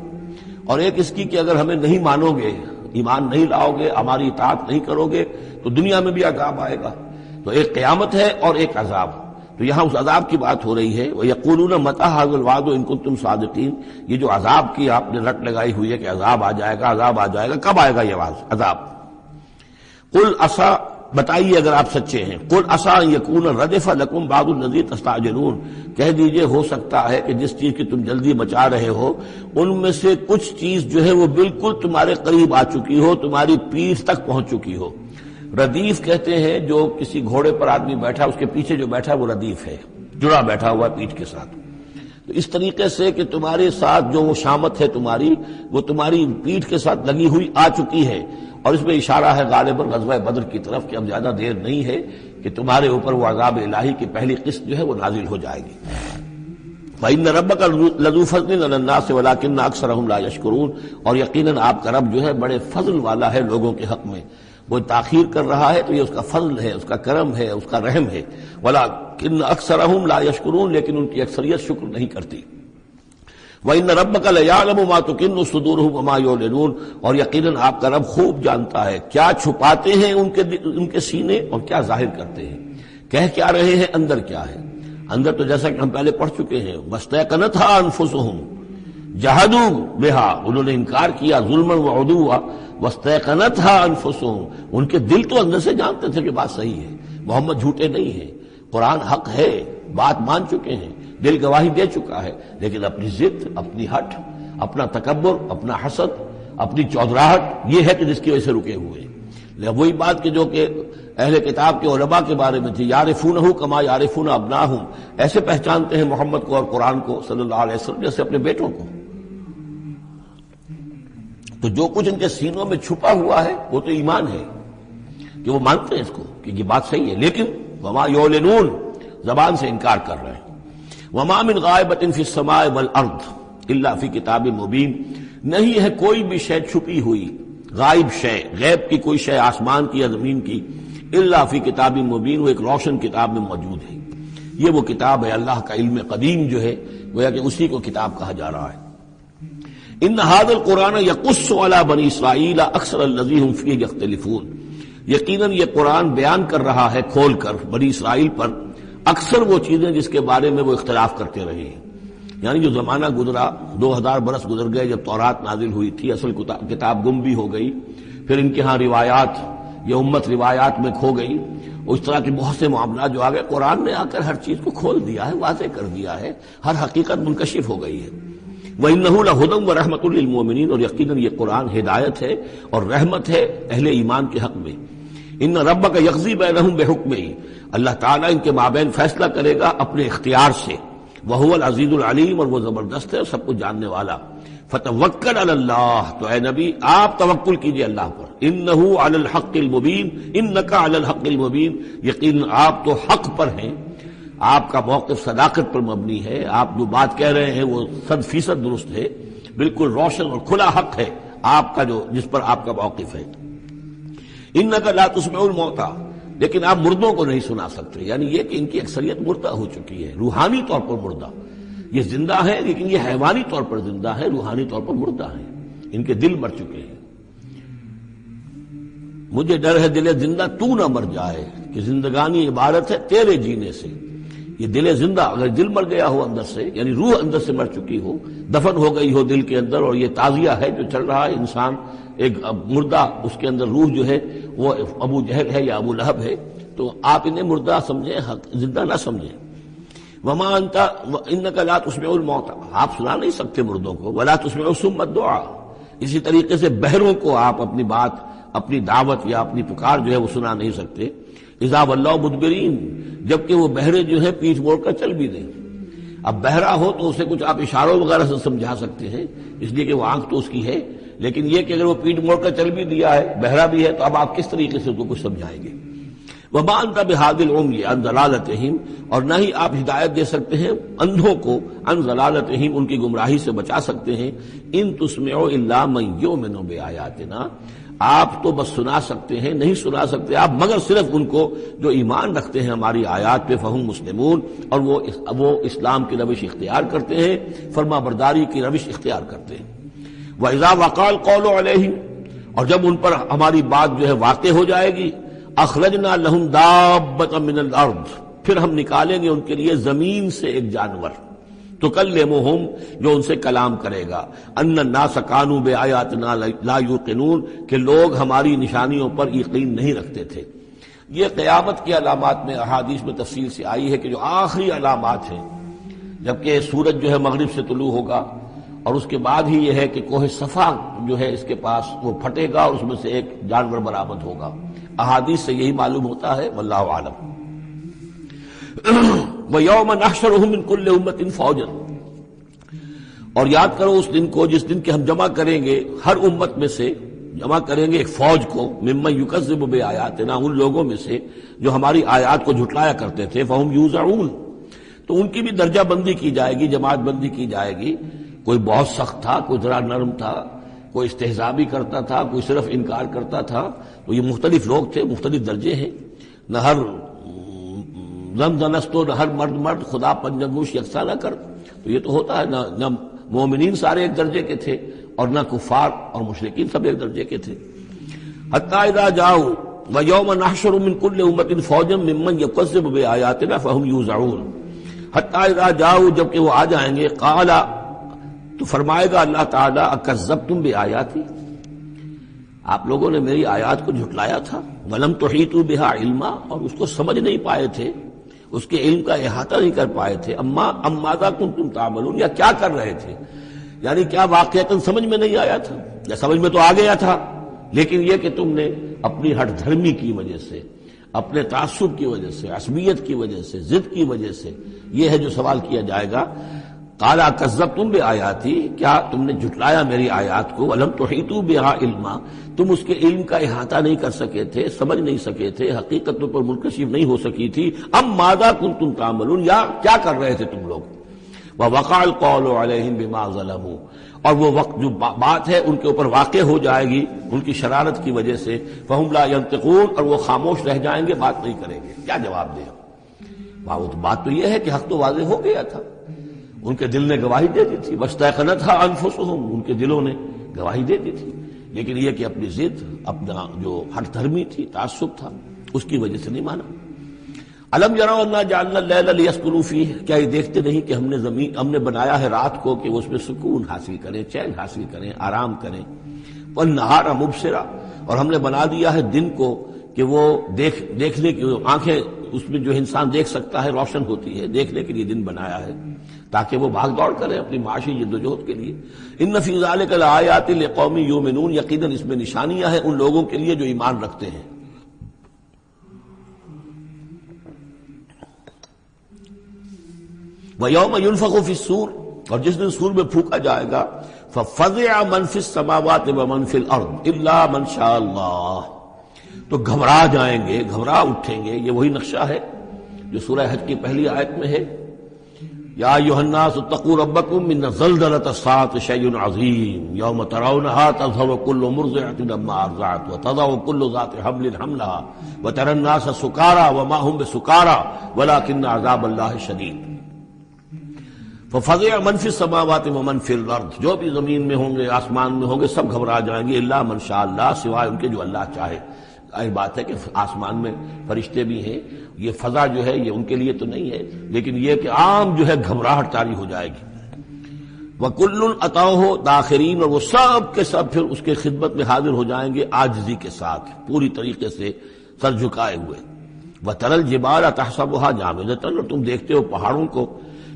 اور ایک اس کی کہ اگر ہمیں نہیں مانو گے، ایمان نہیں لاؤ گے، ہماری اطاعت نہیں کرو گے تو دنیا میں بھی عذاب آئے گا، تو ایک قیامت ہے اور ایک عذاب، تو یہاں اس عذاب کی بات ہو رہی ہے۔ وَيَقُولُونَ مَتَىٰ هَٰذَا الْوَعْدُ إِن كُنتُمْ صَادِقِينَ، یہ جو عذاب کی آپ نے رٹ لگائی ہوئی ہے کہ عذاب آ جائے گا، عذاب آ جائے گا، کب آئے گا یہ عذاب؟ قُلْ عَسَىٰ، بتائیے اگر آپ سچے ہیں، قُلْ عَسَىٰ أَن يَكُونَ رَدِفَ لَكُمْ بَعْضُ الَّذِي تَسْتَعْجِلُونَ، کہہ دیجئے ہو سکتا ہے کہ جس چیز کی تم جلدی مچا رہے ہو ان میں سے کچھ چیز جو ہے وہ بالکل تمہارے قریب آ چکی ہو، تمہاری پیٹھ تک پہنچ چکی ہو۔ ردیف کہتے ہیں جو کسی گھوڑے پر آدمی بیٹھا اس کے پیچھے جو بیٹھا وہ ردیف ہے، جڑا بیٹھا ہوا پیٹھ کے ساتھ، تو اس طریقے سے کہ تمہارے ساتھ جو وہ شامت ہے تمہاری، وہ تمہاری پیٹھ کے ساتھ لگی ہوئی آ چکی ہے، اور اس میں اشارہ ہے غالباً غزوہ بدر کی طرف کہ اب زیادہ دیر نہیں ہے کہ تمہارے اوپر وہ عذاب الہی کی پہلی قسط جو ہے وہ نازل ہو جائے گی۔ وَإِنَّ رَبَّكَ لَذُو فَضْلٍ عَلَى النَّاسِ وَلَٰكِنَّ أَكْثَرَهُمْ لَا يَشْكُرُونَ، اور یقیناً آپ کا رب جو ہے بڑے فضل والا ہے لوگوں کے حق میں، وہ تاخیر کر رہا ہے تو یہ اس کا فضل ہے، اس کا کرم ہے، اس کا رحم ہے۔ وَلَٰكِنَّ أَكْثَرَهُمْ لَا يَشْكُرُونَ، لیکن ان کی اکثریت شکر نہیں کرتی۔ وَإِنَّ رَبَّكَ لَيَعْلَمُ مَا تُكِنُّ صُدُورُهُمْ وَمَا يُعْلِنُونَ، اور یقیناً آپ کا رب خوب جانتا ہے کیا چھپاتے ہیں ان کے سینے اور کیا ظاہر کرتے ہیں، کہہ کیا رہے ہیں، اندر کیا ہے۔ اندر تو جیسا کہ ہم پہلے پڑھ چکے ہیں، وَاسْتَيْقَنَتْهَا أَنفُسُهُمْ جَحَدُوا بِهَا، انہوں نے انکار کیا ظلمًا وعدوا، وَاسْتَيْقَنَتْهَا أَنفُسُهُمْ، ان کے دل تو اندر سے جانتے تھے کہ بات صحیح ہے، محمد جھوٹے نہیں ہیں، قرآن حق ہے، بات مان چکے ہیں، دل گواہی دے چکا ہے، لیکن اپنی ضد، اپنی ہٹ، اپنا تکبر، اپنا حسد، اپنی چودراہٹ، یہ ہے کہ جس کی وجہ سے رکے ہوئے ہیں۔ وہی بات کہ جو کہ اہل کتاب کے علماء کے بارے میں تھی، یعرفونہ کما یعرفون ابناہم، ایسے پہچانتے ہیں محمد کو اور قرآن کو صلی اللہ علیہ وسلم جیسے اپنے بیٹوں کو۔ تو جو کچھ ان کے سینوں میں چھپا ہوا ہے وہ تو ایمان ہے کہ وہ مانتے ہیں اس کو کہ یہ بات صحیح ہے، لیکن وما یعلنون، زبان سے انکار کر رہے ہیں۔ وما من غائبۃ فی السماء والارض الا فی کتاب مبین، نہیں ہے کوئی بھی شے چھپی ہوئی، غائب شے، غیب کی کوئی شے آسمان کی یا زمین کی، الا فی کتاب مبین، وہ ایک روشن کتاب میں موجود ہے۔ یہ وہ کتاب ہے اللہ کا علم قدیم جو ہے، گویا کہ اسی کو کتاب کہا جا رہا ہے۔ ان ھذا القرآن یقص علی بنی اسرائیل اکثر الذی ھم فیہ یختلفون، یقیناً یہ قرآن بیان کر رہا ہے کھول کر بنی اسرائیل پر اکثر وہ چیزیں جس کے بارے میں وہ اختلاف کرتے رہے ہیں، یعنی جو زمانہ گزرا، 2000 برس گزر گئے جب تورات نازل ہوئی تھی، اصل کتاب گم بھی ہو گئی، پھر ان کے ہاں روایات، یہ امت روایات میں کھو گئی، اس طرح کے بہت سے معاملات جو آ گئے، قرآن نے آ کر ہر چیز کو کھول دیا ہے، واضح کر دیا ہے، ہر حقیقت منکشف ہو گئی ہے۔ وَإِنَّهُ لَهُدًى وَرَحْمَةٌ لِّلْمُؤْمِنِينَ، اور یقیناً یہ قرآن ہدایت ہے اور رحمت ہے اہل ایمان کے حق میں۔ ان ربک یقضی بینہم بحکمہ، اللہ تعالیٰ ان کے مابین فیصلہ کرے گا اپنے اختیار سے۔ وہو العزیز العلیم، اور وہ زبردست ہے اور سب کچھ جاننے والا. فتوکل علی اللہ، تو اے نبی آپ توکل کیجئے اللہ پر. انہ علی الحق المبین، انک علی الحق المبین، یقین آپ تو حق پر ہیں، آپ کا موقف صداقت پر مبنی ہے، آپ جو بات کہہ رہے ہیں وہ 100% درست ہے، بالکل روشن اور کھلا حق ہے آپ کا جو جس پر آپ کا موقف ہے. انک لا تسمع الموتى، لیکن آپ مردوں کو نہیں سنا سکتے، یعنی یہ کہ ان کی اکثریت مردہ ہو چکی ہے، روحانی طور پر مردہ. یہ زندہ ہے لیکن یہ حیوانی طور پر زندہ ہے، روحانی طور پر مردہ ہے، ان کے دل مر چکے ہیں. مجھے ڈر ہے دل زندہ تو نہ مر جائے، کہ زندگانی عبارت ہے تیرے جینے سے. یہ دل زندہ اگر دل مر گیا ہو اندر سے، یعنی روح اندر سے مر چکی ہو، دفن ہو گئی ہو دل کے اندر، اور یہ تعزیہ ہے جو چل رہا ہے، انسان ایک مردہ، اس کے اندر روح جو ہے وہ ابو جہل ہے یا ابو لہب ہے، تو آپ انہیں مردہ سمجھیں، زندہ نہ سمجھیں. وما انت انک لا تسمع الموتى، آپ سنا نہیں سکتے مردوں کو. ولا تسمع الصم الدعاء، اسی طریقے سے بہروں کو آپ اپنی بات، اپنی دعوت یا اپنی پکار جو ہے وہ سنا نہیں سکتے. اذا ولوا مدبرین، جبکہ وہ بہرے جو ہے پیٹھ موڑ کر چل بھی دیں. اب بہرا ہو تو اسے کچھ آپ اشاروں وغیرہ سے سمجھا سکتے ہیں، اس لیے کہ وہ آنکھ تو اس کی ہے، لیکن یہ کہ اگر وہ پیٹھ موڑ کر چل بھی دیا ہے، بہرا بھی ہے، تو اب آپ کس طریقے سے اس کو کچھ سمجھائیں گے. وما انت بہادی العمی عن ضلالتہم، اور نہ ہی آپ ہدایت دے سکتے ہیں اندھوں کو، عن ضلالتہم، ان کی گمراہی سے بچا سکتے ہیں. ان تسمع الا من یؤمن بآیاتنا، آپ تو بس سنا سکتے ہیں، نہیں سنا سکتے آپ مگر صرف ان کو جو ایمان رکھتے ہیں ہماری آیات پہ. فہم مسلمون، اور وہ اسلام کی روش اختیار کرتے ہیں، فرما برداری کی روش اختیار کرتے ہیں. وَإِذَا وَقَعَ الْقَوْلُ عَلَيْهِمْ، اور جب ان پر ہماری بات جو ہے واقع ہو جائے گی، اخرجنا لہم دابۃ من الارض، پھر ہم نکالیں گے ان کے لیے زمین سے ایک جانور، تکلمہم، جو ان سے کلام کرے گا، ان الناس کانوا بآیاتنا لا یوقنون، کہ لوگ ہماری نشانیوں پر یقین نہیں رکھتے تھے. یہ قیامت کی علامات میں احادیث میں تفصیل سے آئی ہے کہ جو آخری علامات ہیں، جبکہ سورج جو ہے مغرب سے طلوع ہوگا، اور اس کے بعد ہی یہ ہے کہ کوہ صفا جو ہے اس کے پاس وہ پھٹے گا اور اس میں سے ایک جانور برآمد ہوگا. احادیث سے یہی معلوم ہوتا ہے، واللہ اعلم. وَيَوْمَ نَحْشُرُهُم مِّن كُلِّ أُمَّةٍ فَوْجًا، اور یاد کرو اس دن کو جس دن کہ ہم جمع کریں گے ہر امت میں سے، جمع کریں گے ایک فوج کو، ممن یکذب بآیاتنا، ان لوگوں میں سے جو ہماری آیات کو جھٹلایا کرتے تھے. فہم یوزعون، تو ان کی بھی درجہ بندی کی جائے گی، جماعت بندی کی جائے گی. کوئی بہت سخت تھا، کوئی ذرا نرم تھا، کوئی استہزاء بھی کرتا تھا، کوئی صرف انکار کرتا تھا. تو یہ مختلف لوگ تھے، مختلف درجے ہیں. نہ ہر زنستو، نہ ہر مرد خدا پنجگوش یکساں نہ کر. تو یہ تو ہوتا ہے، نہ مومنین سارے ایک درجے کے تھے اور نہ کفار اور مشرکین سب ایک درجے کے تھے. حتی اذا جاؤ ویوم نحشر من کل امۃ فوجا ممن یکذب بآیاتنا فہم یوزعون. حتی اذا جاؤ، جبکہ وہ آ جائیں گے، قال، تو فرمائے گا اللہ تعالیٰ، اکذبتم بآیاتی، آپ لوگوں نے میری آیات کو جھٹلایا تھا. ولم تحیطوا بہا علما، اور اس کو سمجھ نہیں پائے تھے، اس کے علم کا احاطہ نہیں کر پائے تھے. ام ماذا کنتم تعملون، یا کیا کر رہے تھے، یعنی کیا واقعتاً سمجھ میں نہیں آیا تھا، یا سمجھ میں تو آ گیا تھا، لیکن یہ کہ تم نے اپنی ہٹ دھرمی کی وجہ سے، اپنے تعصب کی وجہ سے، عصبیت کی وجہ سے، ضد کی وجہ سے، یہ ہے جو سوال کیا جائے گا. قال کذبتم بآیاتی، کیا تم نے جھٹلایا میری آیات کو. ولم تحیطوا بہا علما، تم اس کے علم کا احاطہ نہیں کر سکے تھے، سمجھ نہیں سکے تھے، حقیقت پر منکشف نہیں ہو سکی تھی. ام ماذا کنتم تعملون، یا کیا کر رہے تھے تم لوگ. ووقع القول علیہم بما ظلموا، اور وہ وقت جو بات ہے ان کے اوپر واقع ہو جائے گی ان کی شرارت کی وجہ سے. فہم لا ینطقون، اور وہ خاموش رہ جائیں گے، بات نہیں کریں گے. کیا جواب دیں؟ بات تو یہ ہے کہ حق تو واضح ہو گیا تھا، ان کے دل نے گواہی دے دی تھی. واستيقنتها انفسهم، ان کے دلوں نے گواہی دے دی تھی، لیکن یہ کہ اپنی ضد، اپنا جو ہٹ دھرمی تھی، تعصب تھا، اس کی وجہ سے نہیں مانا. الم یروا انا جعلنا اللیل لیسکنوا فیہ، کیا یہ دیکھتے نہیں کہ ہم نے بنایا ہے رات کو کہ وہ اس میں سکون حاصل کریں، چین حاصل کریں، آرام کریں. والنہار مبصرا، اور ہم نے بنا دیا ہے دن کو کہ وہ دیکھنے کی آنکھیں اس میں جو انسان دیکھ سکتا ہے روشن ہوتی ہے، دیکھنے کے لیے دن بنایا ہے تاکہ وہ بھاگ دوڑ کریں اپنی معاشی جدوجہد کے لیے. ان فی ذلک لآیات لقوم یؤمنون، یقیناً اس میں نشانیاں ہیں ان لوگوں کے لیے جو ایمان رکھتے ہیں. وَيَوْمَ يُنفَخُ فِي الصُّورِ، اور جس دن سور میں پھونکا جائے گا، فَفَزِعَ مَنْ فِي السَّمَاوَاتِ وَمَنْ فِي الْأَرْضِ إِلَّا مَنْ شَاءَ اللَّهُ، تو گھبرا جائیں گے، گھبرا اٹھیں گے۔ یہ وہی نقشہ ہے جو سورہ حج کی پہلی آیت میں ہے، یا ایھا الناس اتقوا ربکم ان زلزلۃ الساعۃ شیء عظیم یوم ترونها تذهل كل مرضعۃ عما ارضعت وتضع كل ذات حمل حملها وترى الناس سکارى وما هم بسکارى ولكن عذاب اللہ شدید۔ ففزع من فی السماوات ومن فی الارض، جو بھی زمین میں ہوں گے آسمان میں ہوں گے سب گھبرا جائیں گے، الا من شاء اللہ، سوائے ان کے جو اللہ چاہے۔ ظاہر بات ہے کہ آسمان میں فرشتے بھی ہیں، یہ فضا جو ہے یہ ان کے لیے تو نہیں ہے، لیکن یہ کہ عام جو ہے گھبراہٹ طاری ہو جائے گی۔ وَكُلٌّ أَتَوْهُ دَاخِرِينَ، اور وہ سب کے سب پھر اس کے خدمت میں حاضر ہو جائیں گے عاجزی کے ساتھ، پوری طریقے سے سر جھکائے ہوئے۔ وَتَرَى الْجِبَالَ تَحْسَبُهَا جَامِدَةً، اور تم دیکھتے ہو پہاڑوں کو،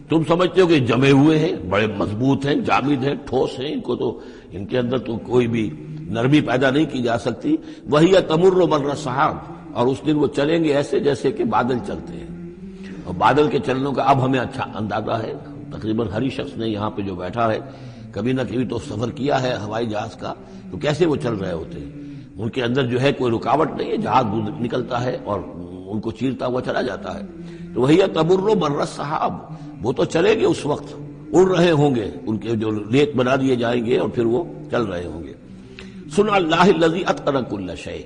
تم سمجھتے ہو کہ جمے ہوئے ہیں، بڑے مضبوط ہیں، جامد ہیں، ٹھوس ہیں، ان کو تو ان کے اندر تو کوئی بھی نرمی پیدا نہیں کی جا سکتی۔ وہی تمر مر السحاب، اور اس دن وہ چلیں گے ایسے جیسے کہ بادل چلتے ہیں، اور بادل کے چلنوں کا اب ہمیں اچھا اندازہ ہے۔ تقریباً ہر ہی شخص نے یہاں پہ جو بیٹھا ہے کبھی نہ کبھی تو سفر کیا ہے ہوائی جہاز کا، تو کیسے وہ چل رہے ہوتے ہیں، ان کے اندر جو ہے کوئی رکاوٹ نہیں ہے، جہاز نکلتا ہے اور ان کو چیرتا ہوا چلا جاتا ہے۔ تو وہی تمر مر السحاب، وہ تو چلیں گے اس وقت، اڑ رہے ہوں گے، ان کے جو ریت بنا دیے جائیں گے اور پھر وہ چل رہے ہوں گے۔ سنع اللہ الذی اتقن کل شیء،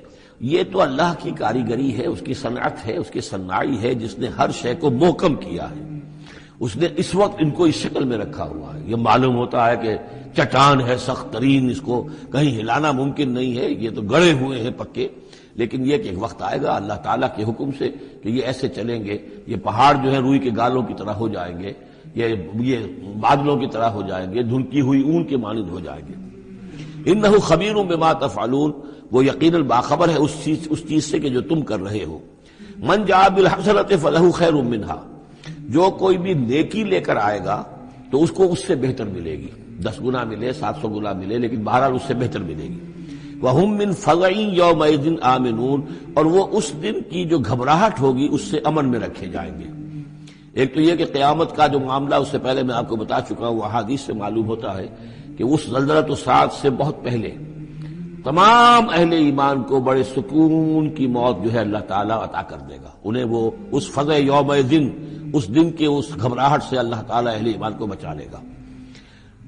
یہ تو اللہ کی کاریگری ہے، اس کی صنعت ہے، اس کی صنائی ہے، جس نے ہر شے کو محکم کیا ہے۔ اس نے اس وقت ان کو اس شکل میں رکھا ہوا ہے۔ یہ معلوم ہوتا ہے کہ چٹان ہے سخت ترین، اس کو کہیں ہلانا ممکن نہیں ہے، یہ تو گڑے ہوئے ہیں پکے، لیکن یہ کہ ایک وقت آئے گا اللہ تعالیٰ کے حکم سے کہ یہ ایسے چلیں گے، یہ پہاڑ جو ہے روئی کے گالوں کی طرح ہو جائیں گے، یہ بادلوں کی طرح ہو جائیں گے، دھنکی ہوئی اون کے مانند ہو جائیں گے۔ انہ خبیر بما تفعلون، وہ یقیناً باخبر ہے اس چیز سے کہ جو تم کر رہے ہو۔ من جاء بالحسنۃ فلہ خیر منہا، جو کوئی بھی نیکی لے کر آئے گا تو اس کو اس سے بہتر ملے گی، 10 گنا ملے، 700 گنا ملے، لیکن بہرحال اس سے بہتر ملے گی۔ وَهُم مِّن فَزَعٍ يَوْمَئِذٍ آمِنُونَ، اور وہ اس دن کی جو گھبراہٹ ہوگی اس سے امن میں رکھے جائیں گے۔ ایک تو یہ کہ قیامت کا جو معاملہ اس سے پہلے میں آپ کو بتا چکا ہوں، احادیث سے معلوم ہوتا ہے کہ اس زلزلۃ الساعۃ سے بہت پہلے تمام اہل ایمان کو بڑے سکون کی موت جو ہے اللہ تعالیٰ عطا کر دے گا، انہیں وہ اس فزع یومئذ، اس دن کے اس گھبراہٹ سے اللہ تعالیٰ اہل ایمان کو بچا لے گا۔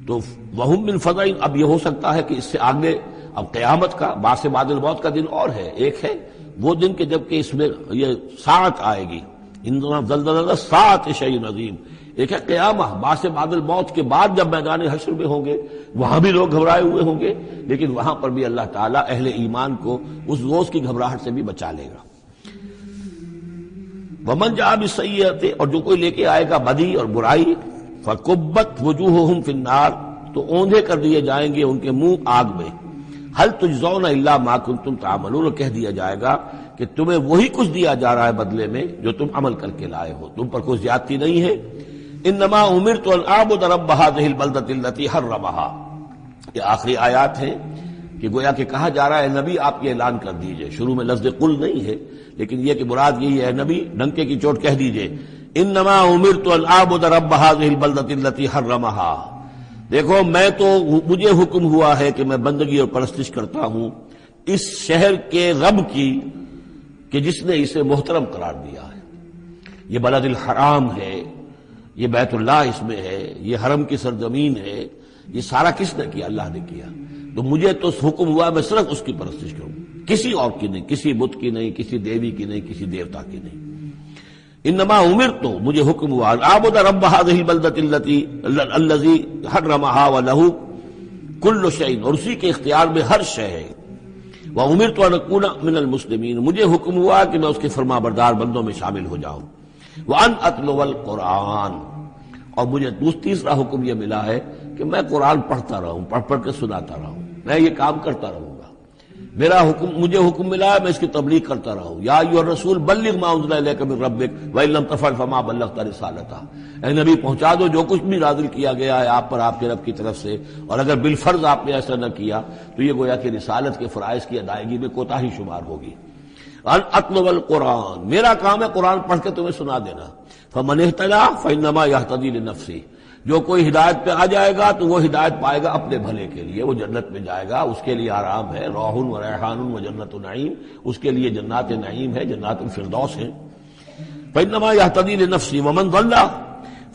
تو وَهُم مِّن فَزَعٍ، اب یہ ہو سکتا ہے کہ اس سے آگے اب قیامت کا بعث بعد الموت کا دن اور ہے، ایک ہے وہ دن کہ جب کہ اس میں یہ ساعت آئے گی، اِنَّ زَلْزَلَةَ السَّاعَةِ شَیْءٌ عَظِیمٌ، ایک ہے قیامہ، بعث بعد الموت کے بعد جب میدان حشر میں ہوں گے وہاں بھی لوگ گھبرائے ہوئے ہوں گے، لیکن وہاں پر بھی اللہ تعالیٰ اہل ایمان کو اس روز کی گھبراہٹ سے بھی بچا لے گا۔ وَمَن جَاءَ بِالسَّیِّئَةِ، اور جو کوئی لے کے آئے گا بدی اور برائی، فَكُبَّتْ وُجُوهُهُمْ فِي النَّارِ، تو اوندھے کر دیے جائیں گے ان کے منہ آگ میں۔ هَلْ تُجْزَوْنَ إِلَّا مَا كُنتُمْ تَعْمَلُونَ، اور کہہ دیا جائے گا کہ تمہیں وہی کچھ دیا جا رہا ہے بدلے میں جو تم عمل کر کے لائے ہو، تم پر کوئی زیادتی نہیں ہے۔ انما امرت ان اعبد رب هذه البلدة التي حرمها، یہ آخری آیات ہیں کہ گویا کہ کہا جا رہا ہے نبی آپ یہ اعلان کر دیجئے، شروع میں لفظ قل نہیں ہے لیکن یہ کہ مراد یہی ہے نبی ڈنکے کی چوٹ کہہ دیجئے، انما امرت ان اعبد رب هذه البلدة التي حرمها، دیکھو میں تو مجھے حکم ہوا ہے کہ میں بندگی اور پرستش کرتا ہوں اس شہر کے رب کی کہ جس نے اسے محترم قرار دیا ہے۔ یہ بلد الحرام ہے، یہ بیت اللہ اس میں ہے، یہ حرم کی سرزمین ہے، یہ سارا کس نے کیا؟ اللہ نے کیا۔ تو مجھے تو حکم ہوا میں صرف اس کی پرستش کروں، کسی اور کی نہیں، کسی بت کی نہیں، کسی دیوی کی نہیں، کسی دیوتا کی نہیں۔ انما امرت، مجھے حکم ہوا اعبد رب هذه البلدة الذي حرمها وله كل شيء، اور اسی کے اختیار میں ہر شے ہے۔ وامرت ان اكون من المسلمین، مجھے حکم ہوا کہ میں اس کے فرما بردار بندوں میں شامل ہو جاؤں۔ وان اتلو القرآن، اور مجھے تیسرا حکم یہ ملا ہے کہ میں قرآن پڑھتا رہوں، پڑھ پڑھ کے سناتا رہوں، میں یہ کام کرتا رہوں گا۔ میرا حکم، مجھے حکم ملا ہے میں اس کی تبلیغ کرتا رہوں۔ یا ایھا الرسول بلغ ما انزل الیک من ربک وان لم تفعل فما بلغت رسالتہ، اے نبی پہنچا دو جو کچھ بھی نازل کیا گیا ہے آپ پر آپ کے رب کی طرف سے، اور اگر بالفرض آپ نے ایسا نہ کیا تو یہ گویا کہ رسالت کے فرائض کی ادائیگی میں کوتاہی شمار ہوگی۔ ان اطلب القرآن، میرا کام ہے قرآن پڑھ کے تمہیں سنا دینا. فمن اہتدی فانما یہتدی لنفسہ، جو کوئی ہدایت پہ آ جائے گا تو وہ ہدایت پائے گا اپنے بھلے کے لیے، وہ جنت میں جائے گا، اس کے لیے آرام ہے. روح و ریحان و جنت نعیم، اس کے لیے جنات نعیم ہے، جنات الفردوس ہے. فانما یہتدی لنفسہ ومن ضل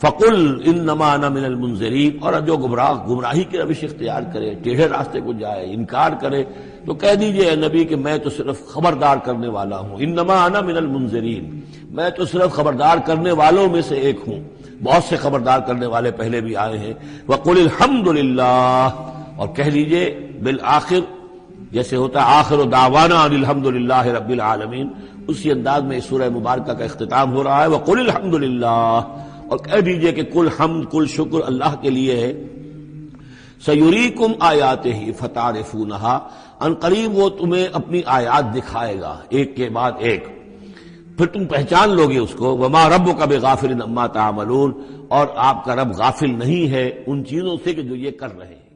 فقل انما انا من المنذرین، اور جو گمراہی کی روش اختیار کرے، ٹیڑھے راستے کو جائے، انکار کرے، تو کہہ دیجئے اے نبی کہ میں تو صرف خبردار کرنے والا ہوں. انما انا من المنذرین، میں تو صرف خبردار کرنے والوں میں سے ایک ہوں. بہت سے خبردار کرنے والے پہلے بھی آئے ہیں. وقل الحمدللہ، اور کہہ لیجئے بالآخر، جیسے ہوتا ہے آخر دعوانا ان الحمدللہ رب العالمین، اسی انداز میں اس سورہ مبارکہ کا اختتام ہو رہا ہے. وقل الحمدللہ، اور کہہ دیجئے کہ کل حمد کل شکر اللہ کے لیے ہے. سیریکم آیاتہ فتعرفونہا، ان قریب وہ تمہیں اپنی آیات دکھائے گا ایک کے بعد ایک، پھر تم پہچان لوگے اس کو. وما ربک بغافل عما تعملون، اور آپ کا رب غافل نہیں ہے ان چیزوں سے کہ جو یہ کر رہے ہیں.